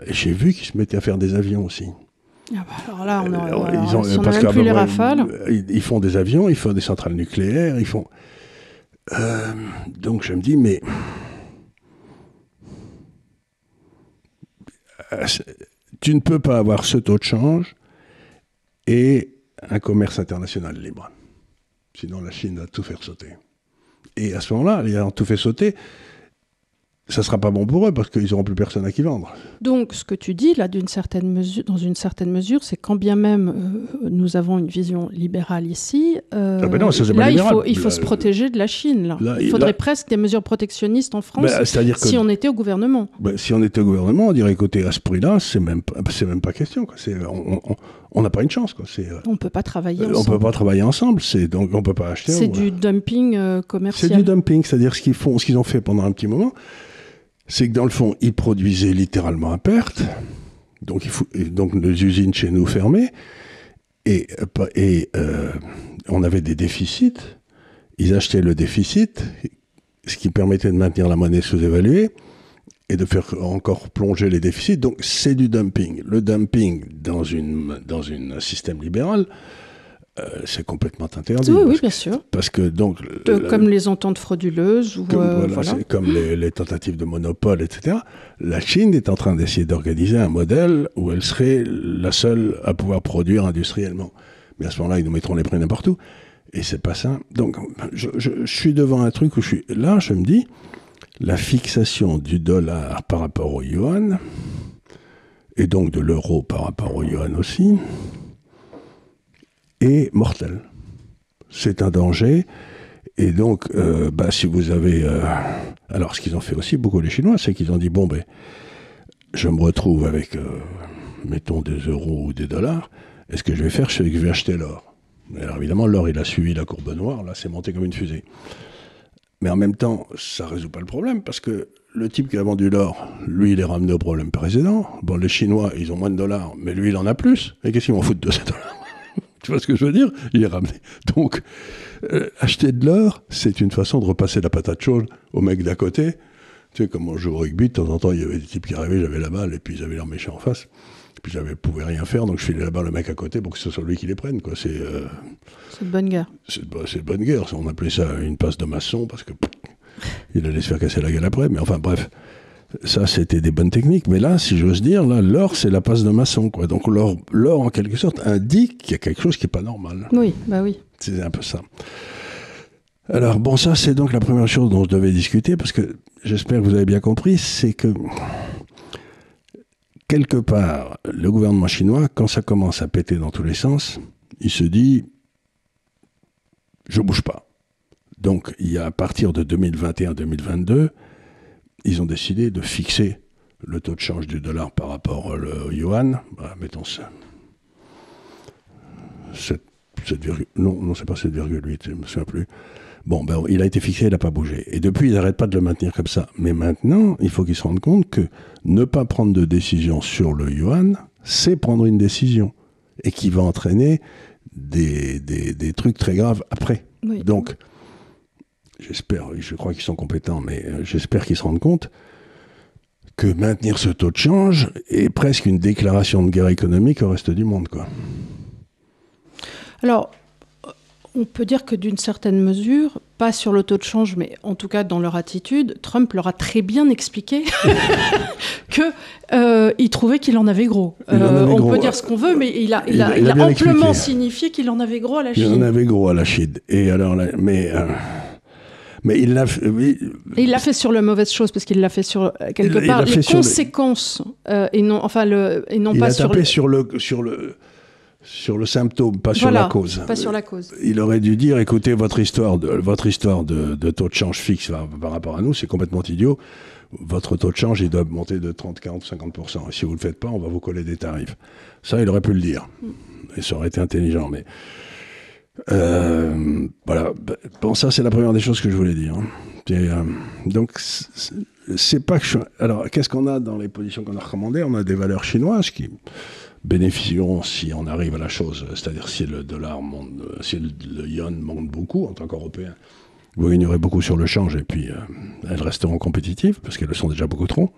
j'ai vu qu'ils se mettaient à faire des avions aussi. Ah bah alors là, on n'a même plus les Rafales. Ils font des avions, ils font des centrales nucléaires, ils font... donc je me dis, mais... tu ne peux pas avoir ce taux de change et un commerce international libre. Sinon, la Chine va tout faire sauter. Et à ce moment-là, ayant tout fait sauter, ça ne sera pas bon pour eux parce qu'ils n'auront plus personne à qui vendre. Donc, ce que tu dis, là, dans une certaine mesure, c'est quand bien même nous avons une vision libérale ici, il faut se protéger de la Chine. Il faudrait presque des mesures protectionnistes en France si on était au gouvernement. Si on était au gouvernement, on dirait, écoutez, à ce prix-là, c'est même pas question. Quoi. On n'a pas une chance. Quoi. On ne peut pas travailler ensemble. On ne peut pas travailler ensemble, donc on ne peut pas acheter. C'est du dumping commercial. C'est du dumping, c'est-à-dire ce qu'ils ont fait pendant un petit moment, c'est que dans le fond, ils produisaient littéralement à perte, donc les usines chez nous fermées, et on avait des déficits, ils achetaient le déficit, ce qui permettait de maintenir la monnaie sous-évaluée, et de faire encore plonger les déficits, donc c'est du dumping. Le dumping dans un système libéral, c'est complètement interdit. Oui, bien sûr. Parce que donc... comme les ententes frauduleuses. C'est comme les tentatives de monopole, etc. La Chine est en train d'essayer d'organiser un modèle où elle serait la seule à pouvoir produire industriellement. Mais à ce moment-là, ils nous mettront les prix n'importe où. Et c'est pas ça. Donc, je suis devant un truc où je me dis, la fixation du dollar par rapport au yuan, et donc de l'euro par rapport au yuan aussi, est mortel. C'est un danger. Et donc, si vous avez... alors, ce qu'ils ont fait aussi, beaucoup les Chinois, c'est qu'ils ont dit, je me retrouve avec, mettons, des euros ou des dollars, et ce que je vais faire, c'est que je vais acheter l'or. Alors, évidemment, l'or, il a suivi la courbe noire, là, c'est monté comme une fusée. Mais en même temps, ça ne résout pas le problème, parce que le type qui a vendu l'or, lui, il est ramené au problème précédent. Bon, les Chinois, ils ont moins de dollars, mais lui, il en a plus. Et qu'est-ce qu'ils vont foutre de ces dollars ? Tu vois ce que je veux dire ? Il est ramené. Donc, acheter de l'or, c'est une façon de repasser la patate chaude au mec d'à côté. Tu sais, comme on joue au rugby, de temps en temps, il y avait des types qui arrivaient, j'avais la balle, et puis ils avaient l'air méchants en face. Puis je pouvais rien faire, donc je filais la balle au mec à côté pour que ce soit lui qui les prenne. Quoi. C'est de bonne guerre. C'est de bonne guerre. On appelait ça une passe de maçon, parce que il allait se faire casser la gueule après. Mais enfin, bref. Ça, c'était des bonnes techniques. Mais là, si j'ose dire, l'or, c'est la passe de maçon, quoi. Donc, l'or, en quelque sorte, indique qu'il y a quelque chose qui n'est pas normal. Oui, oui. C'est un peu ça. Alors, ça, c'est donc la première chose dont je devais discuter, parce que j'espère que vous avez bien compris, c'est que, quelque part, le gouvernement chinois, quand ça commence à péter dans tous les sens, il se dit, je bouge pas. Donc, il y a à partir de 2021-2022, ils ont décidé de fixer le taux de change du dollar par rapport au yuan. Mettons ça. 7, non, c'est pas 7,8, je ne me souviens plus. Il a été fixé, il n'a pas bougé. Et depuis, ils n'arrêtent pas de le maintenir comme ça. Mais maintenant, il faut qu'ils se rendent compte que ne pas prendre de décision sur le yuan, c'est prendre une décision. Et qui va entraîner des trucs très graves après. Oui. Donc, j'espère, je crois qu'ils sont compétents, mais j'espère qu'ils se rendent compte que maintenir ce taux de change est presque une déclaration de guerre économique au reste du monde, quoi. Alors, on peut dire que d'une certaine mesure, pas sur le taux de change, mais en tout cas dans leur attitude, Trump leur a très bien expliqué qu'il trouvait qu'il en avait gros. On peut dire ce qu'on veut, mais il a amplement expliqué. Signifié qu'il en avait gros à la Chine. Il en avait gros à la Chine. Et alors, mais il l'a fait. Oui. Et il l'a fait sur la mauvaise chose, parce qu'il l'a fait sur quelque part les conséquences et non pas sur le. Il a tapé sur le symptôme, pas sur la cause. Pas sur la cause. Il aurait dû dire, écoutez, votre histoire de taux de change fixe par rapport à nous, c'est complètement idiot. Votre taux de change, il doit monter de 30, 40, 50%. Et si vous ne le faites pas, on va vous coller des tarifs. Ça, il aurait pu le dire. Et ça aurait été intelligent. Mais voilà. Bon, ça, c'est la première des choses que je voulais dire. Donc, c'est pas que Alors, qu'est-ce qu'on a dans les positions qu'on a recommandées ? On a des valeurs chinoises qui bénéficieront si on arrive à la chose, c'est-à-dire si le dollar monte, si le yuan monte beaucoup en tant qu'Européen, vous gagnerez beaucoup sur le change et puis elles resteront compétitives parce qu'elles le sont déjà beaucoup trop.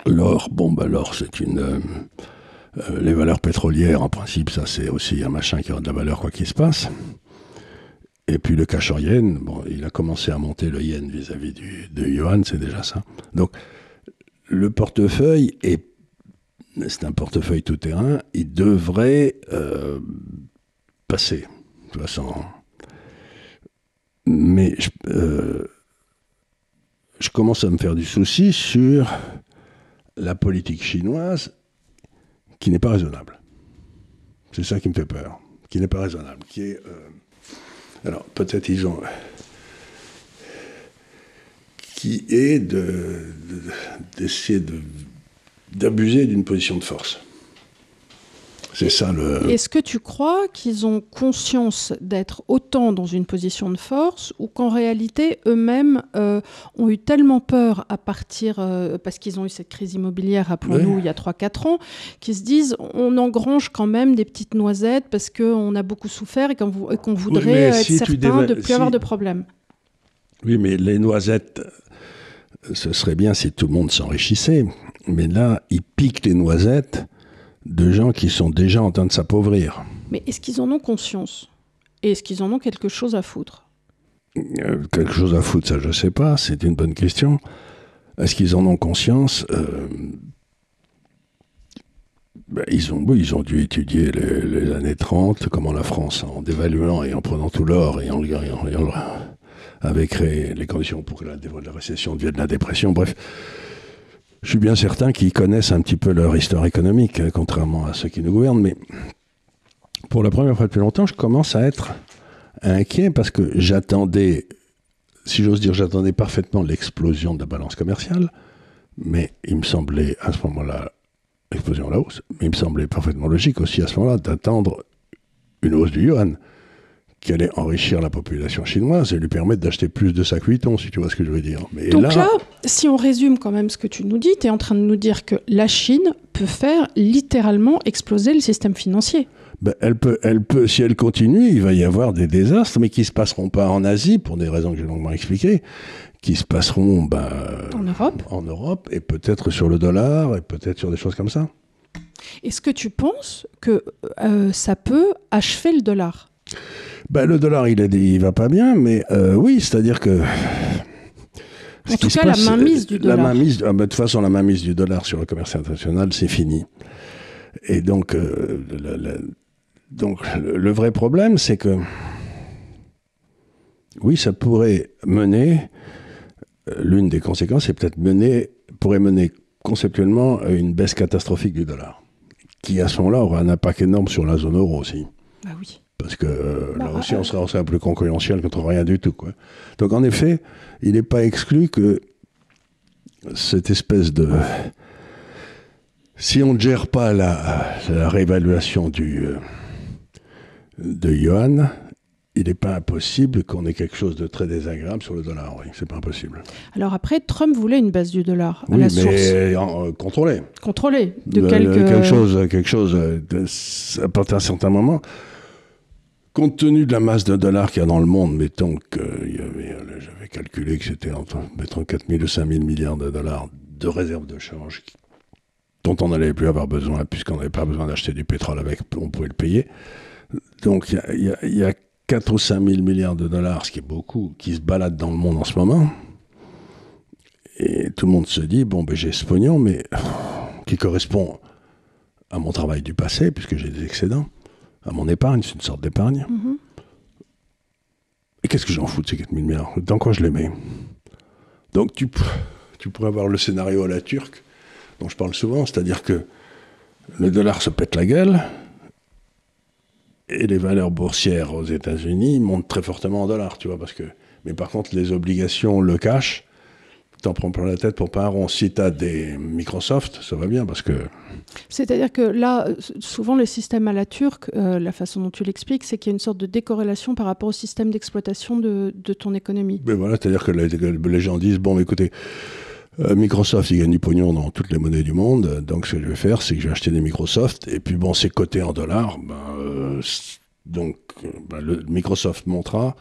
L'or, l'or c'est les valeurs pétrolières en principe, ça c'est aussi un machin qui aura de la valeur quoi qu'il se passe. Et puis le cash en yen, il a commencé à monter le yen vis-à-vis de yuan, c'est déjà ça. Donc le portefeuille c'est un portefeuille tout-terrain, il devrait passer, de toute façon. Mais je commence à me faire du souci sur la politique chinoise qui n'est pas raisonnable. C'est ça qui me fait peur, qui n'est pas raisonnable. Alors, peut-être ils ont... qui est d'essayer d'abuser d'une position de force. C'est ça le... Est-ce que tu crois qu'ils ont conscience d'être autant dans une position de force ou qu'en réalité, eux-mêmes ont eu tellement peur à partir, parce qu'ils ont eu cette crise immobilière, rappelons-nous, il y a 3-4 ans, qu'ils se disent on engrange quand même des petites noisettes parce qu'on a beaucoup souffert et qu'on voudrait être certain de ne plus avoir de problème. Oui, mais les noisettes, ce serait bien si tout le monde s'enrichissait. Mais là, ils piquent les noisettes de gens qui sont déjà en train de s'appauvrir. Mais est-ce qu'ils en ont conscience ? Et est-ce qu'ils en ont quelque chose à foutre ? Quelque chose à foutre, ça je ne sais pas, c'est une bonne question. Est-ce qu'ils en ont conscience ? Ils ont dû étudier les années 30, comment la France, en dévaluant et en prenant tout l'or et en avait créé les conditions pour que la récession devienne la dépression, bref. Je suis bien certain qu'ils connaissent un petit peu leur histoire économique, contrairement à ceux qui nous gouvernent, mais pour la première fois depuis longtemps, je commence à être inquiet parce que j'attendais, si j'ose dire, j'attendais parfaitement l'explosion de la balance commerciale, mais il me semblait à ce moment-là, l'explosion à la hausse, mais il me semblait parfaitement logique aussi à ce moment-là d'attendre une hausse du yuan qui allait enrichir la population chinoise et lui permettre d'acheter plus de sacs Vuitton, si tu vois ce que je veux dire. Mais donc là, si on résume quand même ce que tu nous dis, tu es en train de nous dire que la Chine peut faire littéralement exploser le système financier. Elle peut, si elle continue, il va y avoir des désastres, mais qui ne se passeront pas en Asie, pour des raisons que j'ai longuement expliquées, qui se passeront en Europe, et peut-être sur le dollar, et peut-être sur des choses comme ça. Est-ce que tu penses que ça peut achever le dollar ? Le dollar, il va pas bien, mais oui, c'est-à-dire que... En tout cas, la mainmise du dollar. De toute façon, la mainmise du dollar sur le commerce international, c'est fini. Et donc, le vrai problème, c'est que... Oui, ça pourrait mener... L'une des conséquences, c'est peut-être pourrait mener conceptuellement à une baisse catastrophique du dollar, qui, à ce moment-là, aura un impact énorme sur la zone euro aussi. Bah oui. Parce que là aussi, on serait un peu concurrentiel contre rien du tout, quoi. Donc, en effet, il n'est pas exclu que cette espèce de... Si on ne gère pas la réévaluation de yuan, il n'est pas impossible qu'on ait quelque chose de très désagréable sur le dollar. Oui, c'est pas impossible. Alors après, Trump voulait une baisse du dollar à la source. Mais contrôlée. Contrôlée. Quelque chose à partir d'un certain moment... Compte tenu de la masse de dollars qu'il y a dans le monde, mettons que j'avais calculé que c'était mettons 4 000 ou 5 000 milliards de dollars de réserves de change dont on n'allait plus avoir besoin, puisqu'on n'avait pas besoin d'acheter du pétrole avec, on pouvait le payer. Donc il y a 4 ou 5 000 milliards de dollars, ce qui est beaucoup, qui se baladent dans le monde en ce moment. Et tout le monde se dit, bon, ben, j'ai ce pognon, mais qui correspond à mon travail du passé, puisque j'ai des excédents, à mon épargne, c'est une sorte d'épargne. Mm-hmm. Et qu'est-ce que j'en fous de ces 4 000 milliards? Dans quoi je les mets? Donc tu pourrais avoir le scénario à la turque, dont je parle souvent, c'est-à-dire que le dollar se pète la gueule, et les valeurs boursières aux États-Unis montent très fortement en dollars, tu vois, mais par contre, les obligations, le cash, t'en prends plein la tête pour pas un rond. Si t'as des Microsoft, ça va bien, parce que... C'est-à-dire que là, souvent, le système à la turque, la façon dont tu l'expliques, c'est qu'il y a une sorte de décorrélation par rapport au système d'exploitation de ton économie. Mais voilà, c'est-à-dire que les gens disent, bon, écoutez, Microsoft, il gagne du pognon dans toutes les monnaies du monde, donc ce que je vais faire, c'est que je vais acheter des Microsoft, et puis bon, c'est coté en dollars, le Microsoft montera.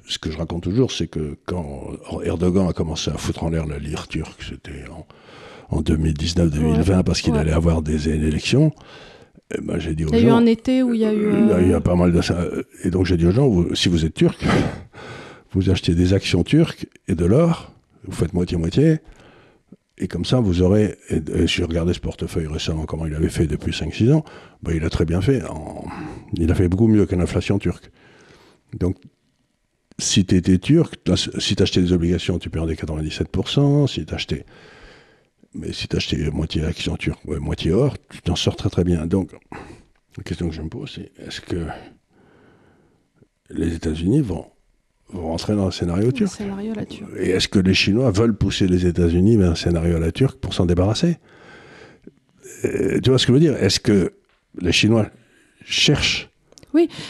Ce que je raconte toujours, c'est que quand Erdogan a commencé à foutre en l'air la lire turque, c'était en 2019-2020, parce qu'il allait avoir des élections, j'ai dit aux gens... Il y a eu un été où il y a eu... Il y a pas mal de ça. Et donc j'ai dit aux gens, si vous êtes turc, vous achetez des actions turques et de l'or, vous faites moitié-moitié, et comme ça, vous aurez... Et j'ai regardé ce portefeuille récemment, comment il avait fait depuis 5-6 ans, il a très bien fait. Il a fait beaucoup mieux que l'inflation turque. Donc, si tu étais turc, si tu achetais des obligations, tu perdais 97%. Mais si tu achetais moitié action turque, moitié or, tu t'en sors très très bien. Donc, la question que je me pose, c'est est-ce que les États-Unis vont rentrer dans un scénario turc? Scénario à la turque. Et est-ce que les Chinois veulent pousser les États-Unis vers un scénario à la turque pour s'en débarrasser? Tu vois ce que je veux dire? Est-ce que les Chinois cherchent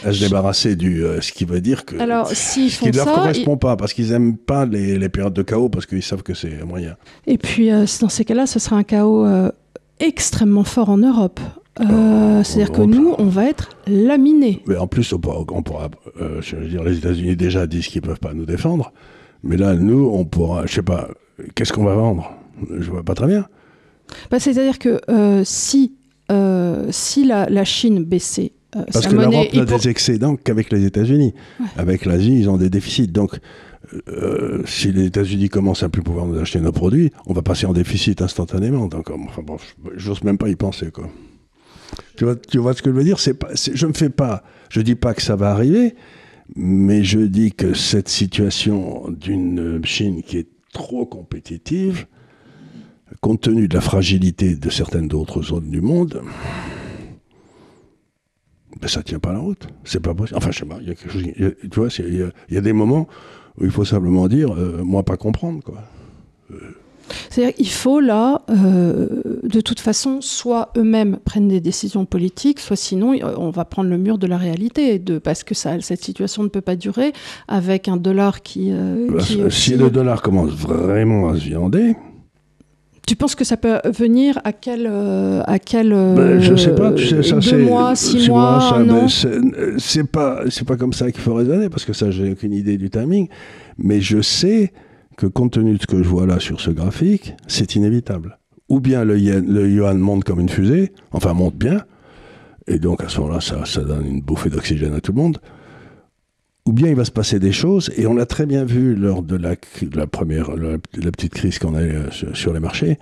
à se débarrasser ce qui veut dire que ce qui ne leur correspond pas, parce qu'ils n'aiment pas les périodes de chaos, parce qu'ils savent que c'est moyen. Et puis, dans ces cas-là, ce sera un chaos extrêmement fort en Europe. C'est-à-dire que nous, on va être laminés. Mais en plus, on pourra je veux dire, les États-Unis déjà disent qu'ils ne peuvent pas nous défendre, mais là, nous, on pourra, je sais pas, qu'est-ce qu'on va vendre? Je vois pas très bien. C'est-à-dire que si la Chine baissait, parce que l'Europe n'a des excédents qu'avec les États-Unis. Ouais. Avec l'Asie, ils ont des déficits. Donc, si les États-Unis commencent à plus pouvoir nous acheter nos produits, on va passer en déficit instantanément. Donc, j'ose même pas y penser, quoi. Tu vois ce que je veux dire? Je dis pas que ça va arriver, mais je dis que cette situation d'une Chine qui est trop compétitive, compte tenu de la fragilité de certaines d'autres zones du monde, ça tient pas la route. C'est pas possible. Enfin, je sais pas. Il y a quelque chose. Tu vois, il y a des moments où il faut simplement dire, moi, pas comprendre, quoi. C'est-à-dire qu'il faut là, de toute façon, soit eux-mêmes prennent des décisions politiques, soit sinon, on va prendre le mur de la réalité, parce que cette situation ne peut pas durer avec un dollar qui si le dollar commence vraiment à se viander. Tu penses que ça peut venir à quel je sais pas, tu sais, ça 2 mois, 6 mois, ça, un an? C'est pas comme ça qu'il faut raisonner, parce que ça, j'ai aucune idée du timing, mais je sais que compte tenu de ce que je vois là sur ce graphique, c'est inévitable. Ou bien le yuan monte comme une fusée, enfin monte bien, et donc à ce moment-là, ça donne une bouffée d'oxygène à tout le monde. Ou bien il va se passer des choses, et on l'a très bien vu lors de la petite crise qu'on a eue sur les marchés.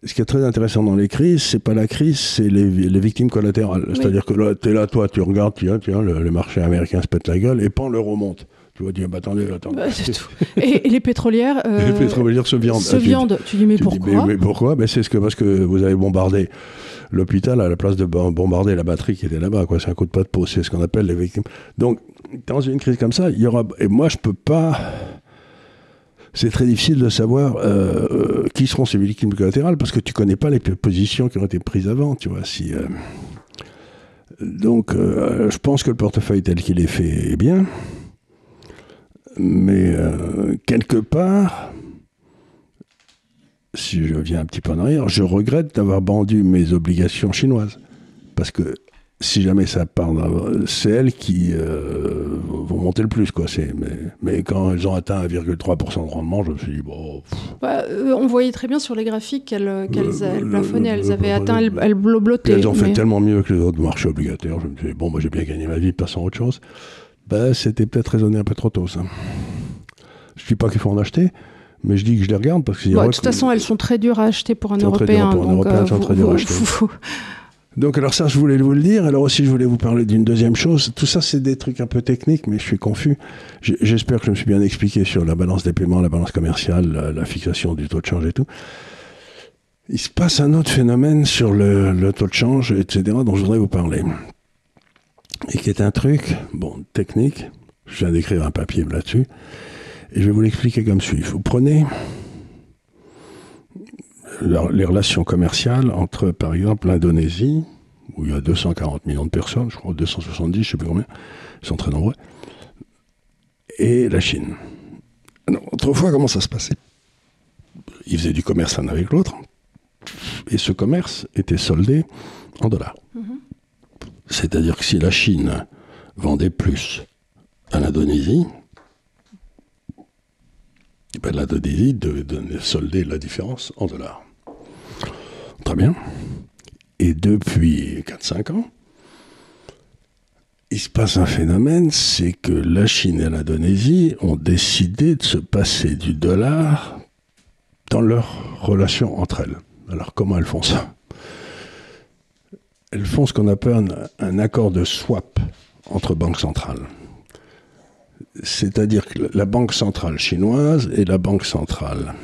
Ce qui est très intéressant dans les crises, c'est pas la crise, c'est les victimes collatérales. Oui. C'est-à-dire que là, t'es là, toi, tu regardes, tiens, le marché américain se pète la gueule, et pan, l'euro monte. Tu vas dire, attendez. C'est tout. Et les pétrolières... les pétrolières se viandent. Tu dis, mais pourquoi? Mais pourquoi? C'est parce que vous avez bombardé l'hôpital à la place de bombarder la batterie qui était là-bas, quoi. C'est un coup de pas de peau, c'est ce qu'on appelle les victimes. Donc, dans une crise comme ça, il y aura... Et moi, je peux pas... C'est très difficile de savoir qui seront ces victimes collatérales, parce que tu connais pas les positions qui ont été prises avant, tu vois. Donc, je pense que le portefeuille tel qu'il est fait est bien, mais quelque part, si je viens un petit peu en arrière, je regrette d'avoir vendu mes obligations chinoises, parce que si jamais ça part, c'est elles qui vont monter le plus, quoi. Mais quand elles ont atteint 1,3% de rendement, je me suis dit, bon... on voyait très bien sur les graphiques qu'elles plafonnaient, elles avaient atteint, elles blottaient. Elles ont fait tellement mieux que les autres marchés obligataires. Je me suis dit, bon, moi j'ai bien gagné ma vie, passons à autre chose. C'était peut-être raisonné un peu trop tôt, ça. Je ne dis pas qu'il faut en acheter, mais je dis que je les regarde parce que... de toute façon, elles sont très dures à acheter pour un Européen. Pour un Européen, elles sont très dures à acheter. Donc alors ça, je voulais vous le dire. Alors aussi, je voulais vous parler d'une deuxième chose. Tout ça, c'est des trucs un peu techniques, mais je suis confus. J'espère que je me suis bien expliqué sur la balance des paiements, la balance commerciale, la fixation du taux de change et tout. Il se passe un autre phénomène sur le taux de change, etc., dont je voudrais vous parler. Et qui est un truc, technique. Je viens d'écrire un papier là-dessus. Et je vais vous l'expliquer comme suit. Vous prenez les relations commerciales entre, par exemple, l'Indonésie, où il y a 240 millions de personnes, je crois 270, je ne sais plus combien, ils sont très nombreux, et la Chine. Alors, autrefois, comment ça se passait? Ils faisaient du commerce l'un avec l'autre, et ce commerce était soldé en dollars. C'est-à-dire que si la Chine vendait plus à l'Indonésie, l'Indonésie devait solder la différence en dollars. Très bien. Et depuis 4-5 ans, il se passe un phénomène, c'est que la Chine et l'Indonésie ont décidé de se passer du dollar dans leur relation entre elles. Alors comment elles font ça? Elles font ce qu'on appelle un accord de swap entre banques centrales. C'est-à-dire que la banque centrale chinoise et la banque centrale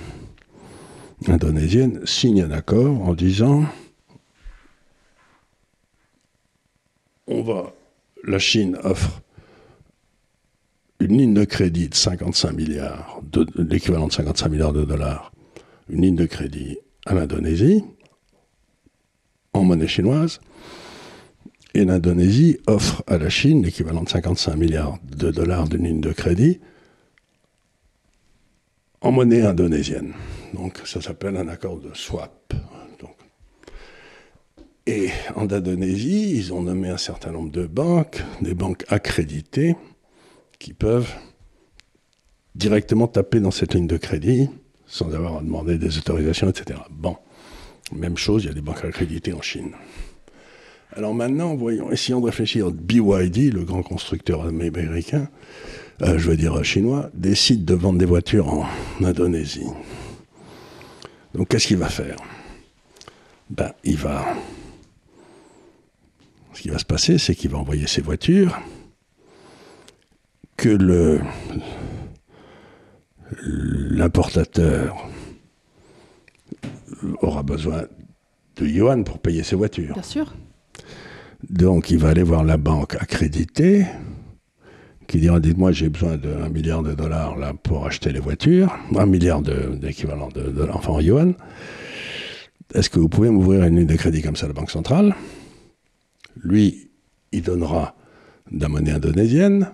indonésienne signent un accord en disant la Chine offre une ligne de crédit de 55 milliards, l'équivalent de 55 milliards de dollars, une ligne de crédit à l'Indonésie en monnaie chinoise. Et l'Indonésie offre à la Chine l'équivalent de 55 milliards de dollars d'une ligne de crédit en monnaie indonésienne. Donc ça s'appelle un accord de swap. Et en Indonésie, ils ont nommé un certain nombre de banques, des banques accréditées, qui peuvent directement taper dans cette ligne de crédit sans avoir à demander des autorisations, etc. Bon, même chose, il y a des banques accréditées en Chine. Alors maintenant, essayons de réfléchir. BYD, le grand constructeur américain, chinois, décide de vendre des voitures en Indonésie. Donc qu'est-ce qu'il va faire? Ce qui va se passer, c'est qu'il va envoyer ses voitures que l'importateur aura besoin de yuan pour payer ses voitures. Bien sûr. Donc, il va aller voir la banque accréditée qui dira, dites-moi, j'ai besoin d'1 milliard de dollars là, pour acheter les voitures, 1 milliard d'équivalent de dollars, enfin en yuan. Est-ce que vous pouvez m'ouvrir une ligne de crédit comme ça à la Banque centrale? Lui, il donnera de la monnaie indonésienne,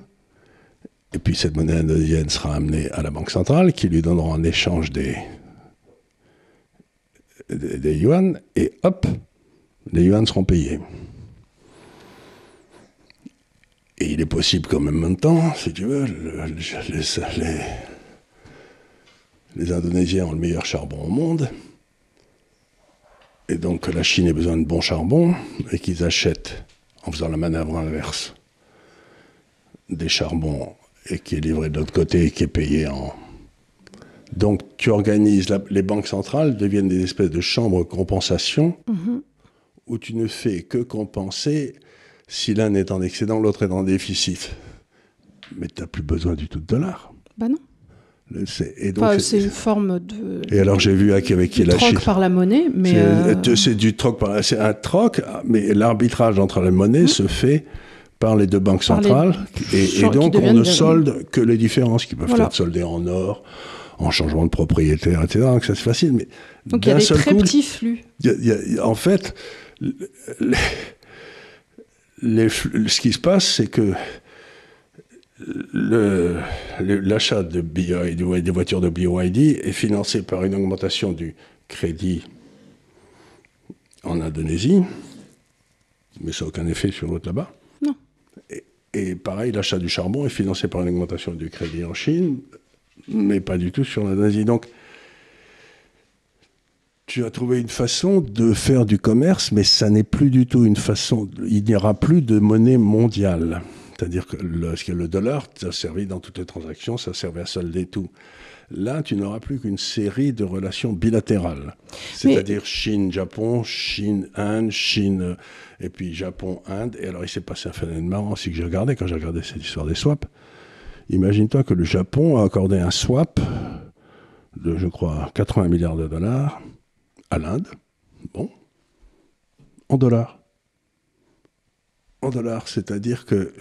et puis cette monnaie indonésienne sera amenée à la Banque centrale, qui lui donnera en échange des yuan, et hop, les yuans seront payés. Et il est possible qu'en même temps, si tu veux, les Indonésiens ont le meilleur charbon au monde, et donc que la Chine ait besoin de bon charbon, et qu'ils achètent, en faisant la manœuvre inverse, des charbons, et qui est livré de l'autre côté, et qui est payé en... Donc tu organises, les banques centrales deviennent des espèces de chambres de compensation, où tu ne fais que compenser si l'un est en excédent, l'autre est en déficit. Mais tu n'as plus besoin du tout de dollars. Ben non. Et donc, c'est une forme de... Et alors j'ai vu avec qui est la Chine. Troc par la monnaie, mais... C'est du troc c'est un troc, mais l'arbitrage entre les monnaies se fait par les deux banques centrales. Et donc on ne solde que les différences qui peuvent être soldées en or, en changement de propriétaire, etc. Donc ça c'est facile. Mais donc il y a des très petits flux. En fait... ce qui se passe, c'est que l'achat des voitures de BYD est financé par une augmentation du crédit en Indonésie Mais ça n'a aucun effet sur l'autre là-bas. Non. Et pareil, l'achat du charbon est financé par une augmentation du crédit en Chine, mais pas du tout sur l'Indonésie. Donc, tu as trouvé une façon de faire du commerce, mais ça n'est plus du tout une façon... Il n'y aura plus de monnaie mondiale. C'est-à-dire que le dollar, ça servait dans toutes les transactions, ça servait à solder tout. Là, tu n'auras plus qu'une série de relations bilatérales. C'est-à-dire Chine-Japon, Chine-Inde, Chine... Et puis Japon-Inde. Et alors, il s'est passé un phénomène marrant aussi que j'ai regardé quand j'ai regardé cette histoire des swaps. Imagine-toi que le Japon a accordé un swap de, je crois, 80 milliards de dollars à l'Inde. Bon. En dollars. En dollars. C'est-à-dire que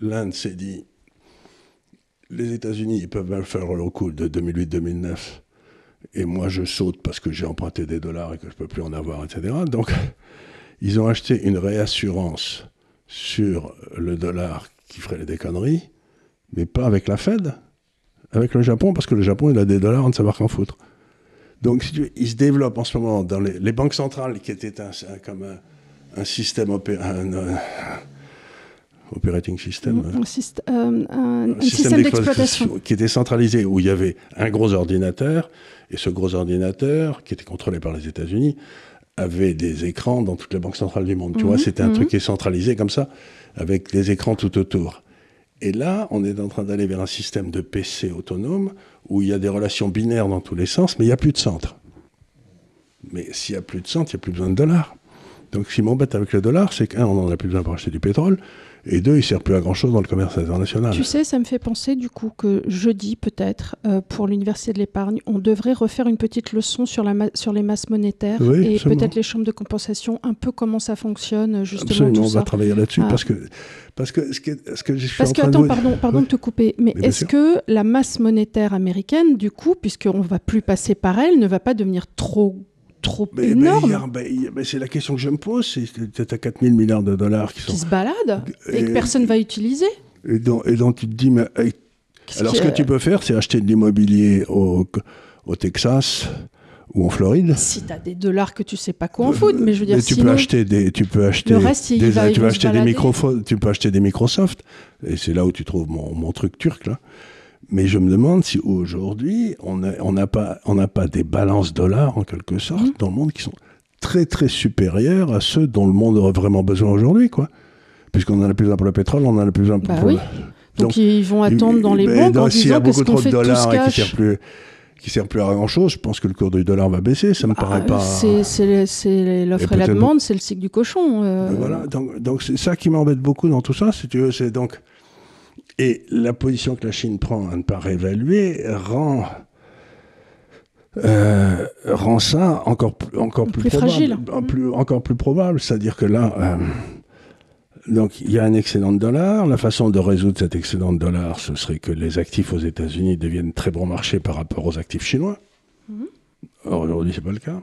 l'Inde s'est dit, les États-Unis, ils peuvent bien faire le coup de 2008-2009. Et moi, je saute parce que j'ai emprunté des dollars et que je ne peux plus en avoir, etc. Donc... Ils ont acheté une réassurance sur le dollar qui ferait des conneries, mais pas avec la Fed, avec le Japon, parce que le Japon, il a des dollars, on ne savoir qu'en foutre. Donc, si tu veux, il se développe en ce moment dans les banques centrales, qui étaient comme un système operating system, un système d'exploitation qui était centralisé, où il y avait un gros ordinateur, et ce gros ordinateur, qui était contrôlé par les États-Unis, avait des écrans dans toutes les banques centrales du monde. Tu vois, c'était un truc qui est centralisé comme ça, avec des écrans tout autour. Et là, on est en train d'aller vers un système de PC autonome où il y a des relations binaires dans tous les sens, mais il n'y a plus de centre. Mais s'il n'y a plus de centre, il n'y a plus besoin de dollars. Donc, ce qui m'embête avec le dollar, c'est qu'un, on n'en a plus besoin pour acheter du pétrole, et deux, il ne sert plus à grand-chose dans le commerce international. Tu sais, ça me fait penser du coup que jeudi, peut-être, pour l'Université de l'Épargne, on devrait refaire une petite leçon sur les masses monétaires et peut-être les chambres de compensation, un peu comment ça fonctionne, justement. Absolument, tout on va ça. travailler là-dessus parce que je suis en train attends, de... pardon de te couper, mais est-ce que la masse monétaire américaine, du coup, puisqu'on ne va plus passer par elle, ne va pas devenir trop énorme. C'est la question que je me pose. C'est à 4 000 milliards de dollars qui se baladent et que personne ne va utiliser. Et donc tu te dis, mais, alors ce que tu peux faire, c'est acheter de l'immobilier au Texas ou en Floride. Si tu as des dollars que tu ne sais pas quoi en foutre, mais je veux dire, tu peux acheter le reste, tu peux acheter des Microsoft. Et c'est là où tu trouves mon truc turc, là. Mais je me demande si aujourd'hui, on n'a pas des balances dollars, en quelque sorte, dans le monde qui sont très, très supérieurs à ceux dont le monde aurait vraiment besoin aujourd'hui, quoi. Puisqu'on en a plus besoin pour le pétrole, on en a plus besoin pour... oui. Donc ils vont attendre dans les banques en disant qu'est-ce qu'on fait de tout ce cash. Qui ne sert plus à grand-chose, je pense que le cours du dollar va baisser, ça me paraît pas... C'est l'offre et la demande, c'est le cycle du cochon. Voilà, donc c'est ça qui m'embête beaucoup dans tout ça, si tu veux, c'est donc... Et la position que la Chine prend à ne pas réévaluer rend ça encore plus fragile. Encore plus probable. C'est-à-dire que là, donc il y a un excédent de dollars. La façon de résoudre cet excédent de dollars, ce serait que les actifs aux États-Unis deviennent très bon marché par rapport aux actifs chinois. Or, aujourd'hui, c'est pas le cas.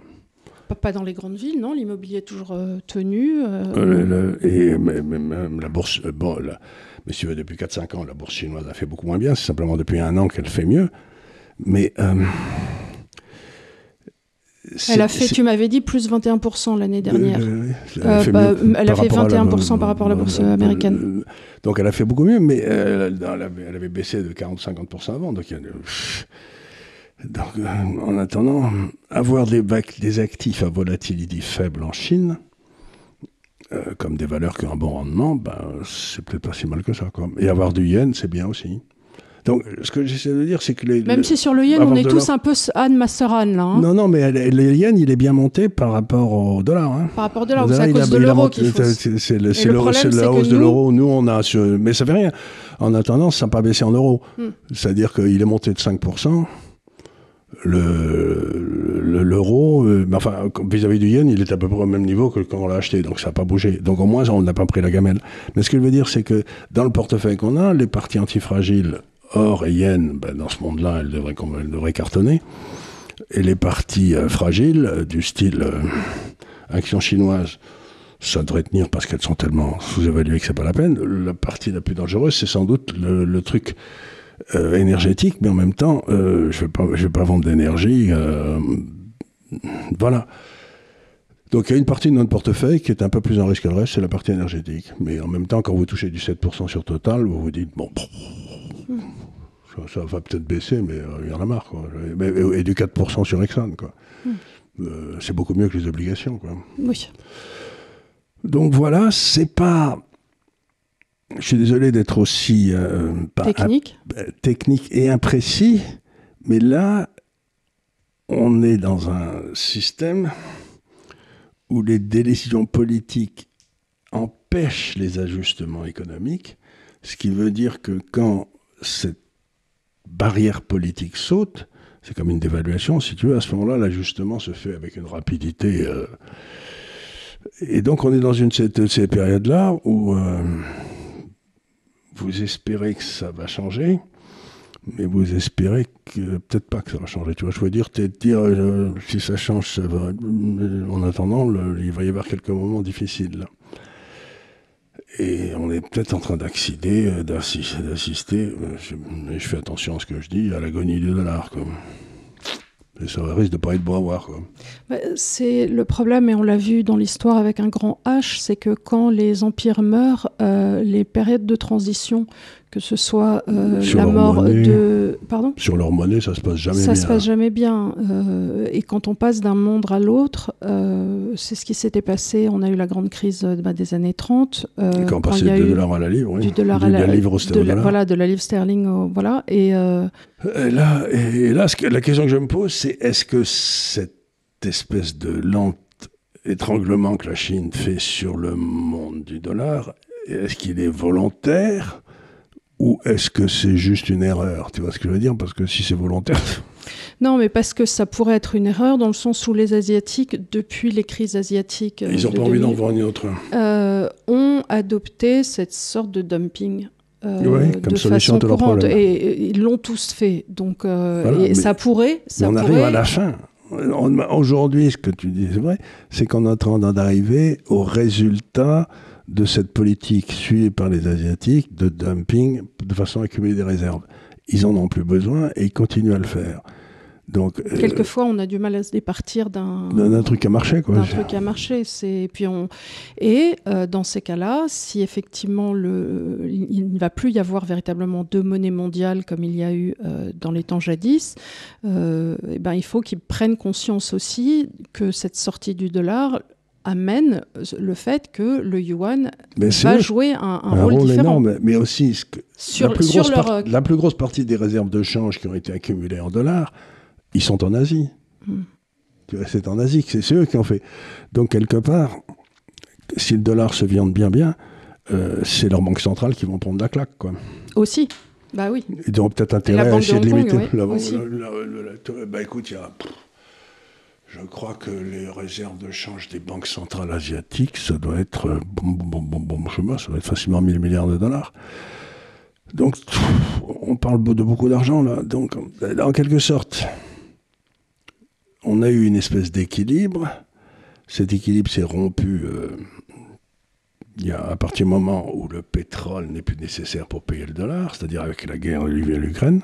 Pas dans les grandes villes, non. L'immobilier est toujours tenu. Et même la bourse... Mais si tu veux, depuis 4-5 ans, la bourse chinoise a fait beaucoup moins bien. C'est simplement depuis 1 an qu'elle fait mieux. Mais... tu m'avais dit, plus 21% l'année dernière. Elle a fait 21% par rapport à la bourse américaine. Donc elle a fait beaucoup mieux, mais elle avait baissé de 40-50% avant. Donc, en attendant, avoir des actifs à volatilité faible en Chine... comme des valeurs qui ont un bon rendement, c'est peut-être pas si mal que ça, quoi. Et avoir du yen, c'est bien aussi. Donc, ce que j'essaie de dire, c'est que Même si sur le yen, on est tous un peu Anne Masseran, là. Hein. Non, mais le yen, il est bien monté par rapport au dollar. Hein. Par rapport au dollar, c'est à cause de l'euro qu'il faut... C'est la hausse de l'euro. Nous, on a... Mais ça fait rien. En attendant, ça n'a pas baissé en euros. C'est-à-dire qu'il est monté de 5%. L'euro, vis-à-vis du yen, il est à peu près au même niveau que quand on l'a acheté, donc ça n'a pas bougé. Donc au moins, on n'a pas pris la gamelle. Mais ce que je veux dire, c'est que dans le portefeuille qu'on a, les parties antifragiles, or et yen, dans ce monde-là, elles devraient cartonner. Et les parties fragiles, du style actions chinoises, ça devrait tenir parce qu'elles sont tellement sous-évaluées que c'est pas la peine. La partie la plus dangereuse, c'est sans doute le truc... énergétique, mais en même temps, je vais pas vendre d'énergie. Voilà. Donc il y a une partie de notre portefeuille qui est un peu plus en risque que le reste, c'est la partie énergétique. Mais en même temps, quand vous touchez du 7% sur Total, vous vous dites, bon, ça va peut-être baisser, mais il y en a marre, quoi. Et du 4% sur Exxon, quoi. C'est beaucoup mieux que les obligations, quoi. Oui. Donc voilà, c'est pas... Je suis désolé d'être aussi... technique et imprécis, mais là, on est dans un système où les décisions politiques empêchent les ajustements économiques, ce qui veut dire que quand cette barrière politique saute, c'est comme une dévaluation, si tu veux, à ce moment-là, l'ajustement se fait avec une rapidité. Et donc, on est dans une de ces périodes-là où vous espérez que ça va changer, mais vous espérez que peut-être pas que ça va changer. Tu vois, je veux dire, si ça change, ça va. En attendant, il va y avoir quelques moments difficiles, là. Et on est peut-être en train d'assister, mais je fais attention à ce que je dis, à l'agonie du dollar, quoi. Et ça risque de pas être beau à voir, quoi. C'est le problème, et on l'a vu dans l'histoire avec un grand H, c'est que quand les empires meurent, les périodes de transition, que ce soit la mort de... Pardon ? Sur leur monnaie, ça se passe jamais bien. Ça se passe jamais bien. Et quand on passe d'un monde à l'autre, c'est ce qui s'était passé. On a eu la grande crise des années 30. Et quand on passait de $2 à la livre, oui. Du dollar à la livre sterling. Voilà, de la livre sterling, voilà. Et là, la question que je me pose, c'est est-ce que cette espèce de lent étranglement que la Chine fait sur le monde du dollar, est-ce qu'il est volontaire ou est-ce que c'est juste une erreur ? Tu vois ce que je veux dire ? Parce que si c'est volontaire... Non, mais parce que ça pourrait être une erreur dans le sens où les Asiatiques, depuis les crises asiatiques... Ils n'ont pas envie d'en voir une autre. Ont adopté cette sorte de dumping. Oui, comme de solution façon de leur courante. problème. Et ils l'ont tous fait. Donc, voilà, et ça pourrait... on arrive à la fin. Aujourd'hui, ce que tu dis, c'est vrai, c'est qu'on est en train d'arriver au résultat de cette politique suivie par les Asiatiques de dumping de façon à accumuler des réserves. Ils en ont plus besoin et ils continuent à le faire. Donc, quelquefois, on a du mal à se départir d'un truc qui a marché, quoi. D'un truc qui a marché. Dans ces cas-là, si effectivement il ne va plus y avoir véritablement deux monnaies mondiales comme il y a eu dans les temps jadis, il faut qu'ils prennent conscience aussi que cette sortie du dollar amène le fait que le yuan va jouer un rôle différent. Énorme, mais aussi la plus grosse partie des réserves de change qui ont été accumulées en dollars, ils sont en Asie. Tu vois, c'est en Asie, c'est eux qui ont fait. Donc, quelque part, si le dollar se viande bien, c'est leurs banques centrales qui vont prendre la claque, quoi. Aussi, bah oui. Ils ont peut-être intérêt à essayer de limiter. Écoute, je crois que les réserves de change des banques centrales asiatiques, ça doit être, je sais pas, ça doit être facilement 1 000 milliards de dollars. Donc, on parle de beaucoup d'argent, là. Donc, en quelque sorte, on a eu une espèce d'équilibre. Cet équilibre s'est rompu à partir du moment où le pétrole n'est plus nécessaire pour payer le dollar, c'est-à-dire avec la guerre de l'Ukraine.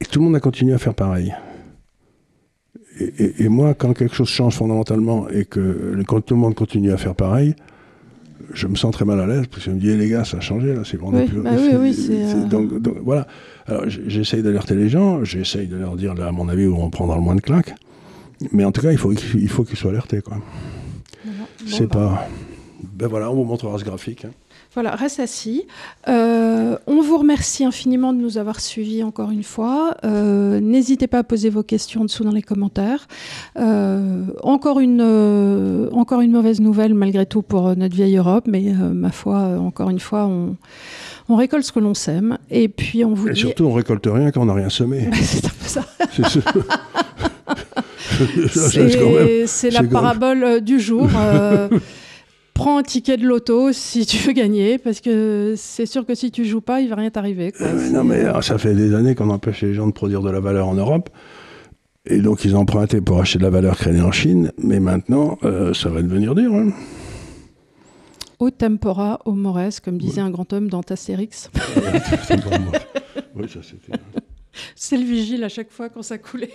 Et tout le monde a continué à faire pareil. Et moi, quand quelque chose change fondamentalement et que quand tout le monde continue à faire pareil, je me sens très mal à l'aise parce que je me dis, les gars, ça a changé, là, c'est vraiment plus... Donc, voilà. Alors, j'essaye d'alerter les gens, j'essaye de leur dire, là, à mon avis, où on prendra le moins de claques. Mais en tout cas, il faut qu'ils soient alertés, quoi. Voilà, on vous montrera ce graphique. Hein. Voilà, reste assis. On vous remercie infiniment de nous avoir suivis encore une fois. N'hésitez pas à poser vos questions en dessous dans les commentaires. Encore une mauvaise nouvelle malgré tout pour notre vieille Europe, mais ma foi, encore une fois, on récolte ce que l'on sème. Et puis on vous dit... surtout, on récolte rien quand on n'a rien semé. C'est un peu ça. C'est c'est la parabole du jour. Prends un ticket de loto si tu veux gagner, parce que c'est sûr que si tu joues pas, il va rien t'arriver. Non, mais ça fait des années qu'on empêche les gens de produire de la valeur en Europe. Et donc, ils empruntaient pour acheter de la valeur créée en Chine. Mais maintenant, ça va devenir dur. Hein. Au tempora, au mores, comme disait un grand homme dans Astérix. Oui, ça c'était... C'est le vigile à chaque fois quand ça coulait.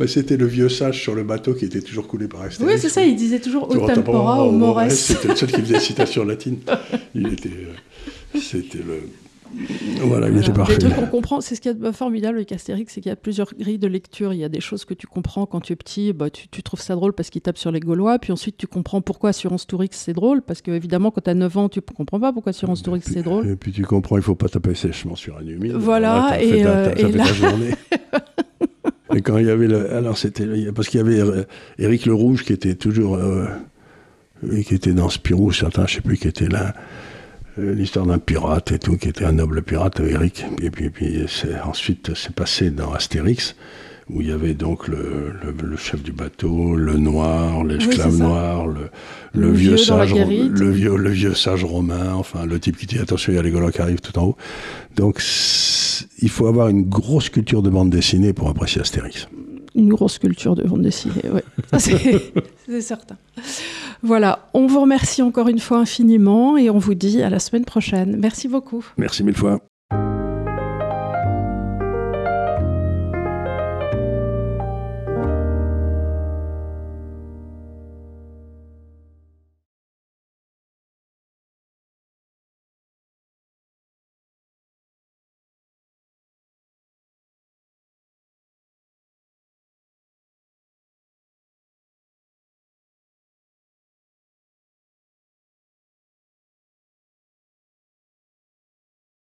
C'était le vieux sage sur le bateau qui était toujours coulé par Astérix. Oui, c'est ça, il disait toujours au tempora, au mores. C'était le seul qui faisait citation latine. C'était le... Voilà, il était parfait. Des trucs qu'on comprend, c'est ce qu'il y a de formidable avec Astérix, c'est qu'il y a plusieurs grilles de lecture. Il y a des choses que tu comprends quand tu es petit, tu trouves ça drôle parce qu'il tape sur les Gaulois, puis ensuite tu comprends pourquoi Assurance Tourix c'est drôle, parce que évidemment quand tu as 9 ans, tu ne comprends pas pourquoi Assurance Tourix c'est drôle. Et puis tu comprends, il ne faut pas taper sèchement sur un humide. Voilà, ça fait ta journée. Et quand il y avait alors c'était parce qu'il y avait Éric le Rouge qui était toujours qui était dans Spirou, certains, je sais plus, qui était là. L'histoire d'un pirate et tout, qui était un noble pirate, Éric. Et puis ensuite, c'est passé dans Astérix, où il y avait donc le chef du bateau, le noir, l'esclave noir, le vieux sage, le vieux sage romain, enfin le type qui dit attention, il y a les Gaulois qui arrivent tout en haut. Donc il faut avoir une grosse culture de bande dessinée pour apprécier Astérix. Une grosse culture de bande dessinée, oui. C'est certain. Voilà, on vous remercie encore une fois infiniment et on vous dit à la semaine prochaine. Merci beaucoup. Merci mille fois.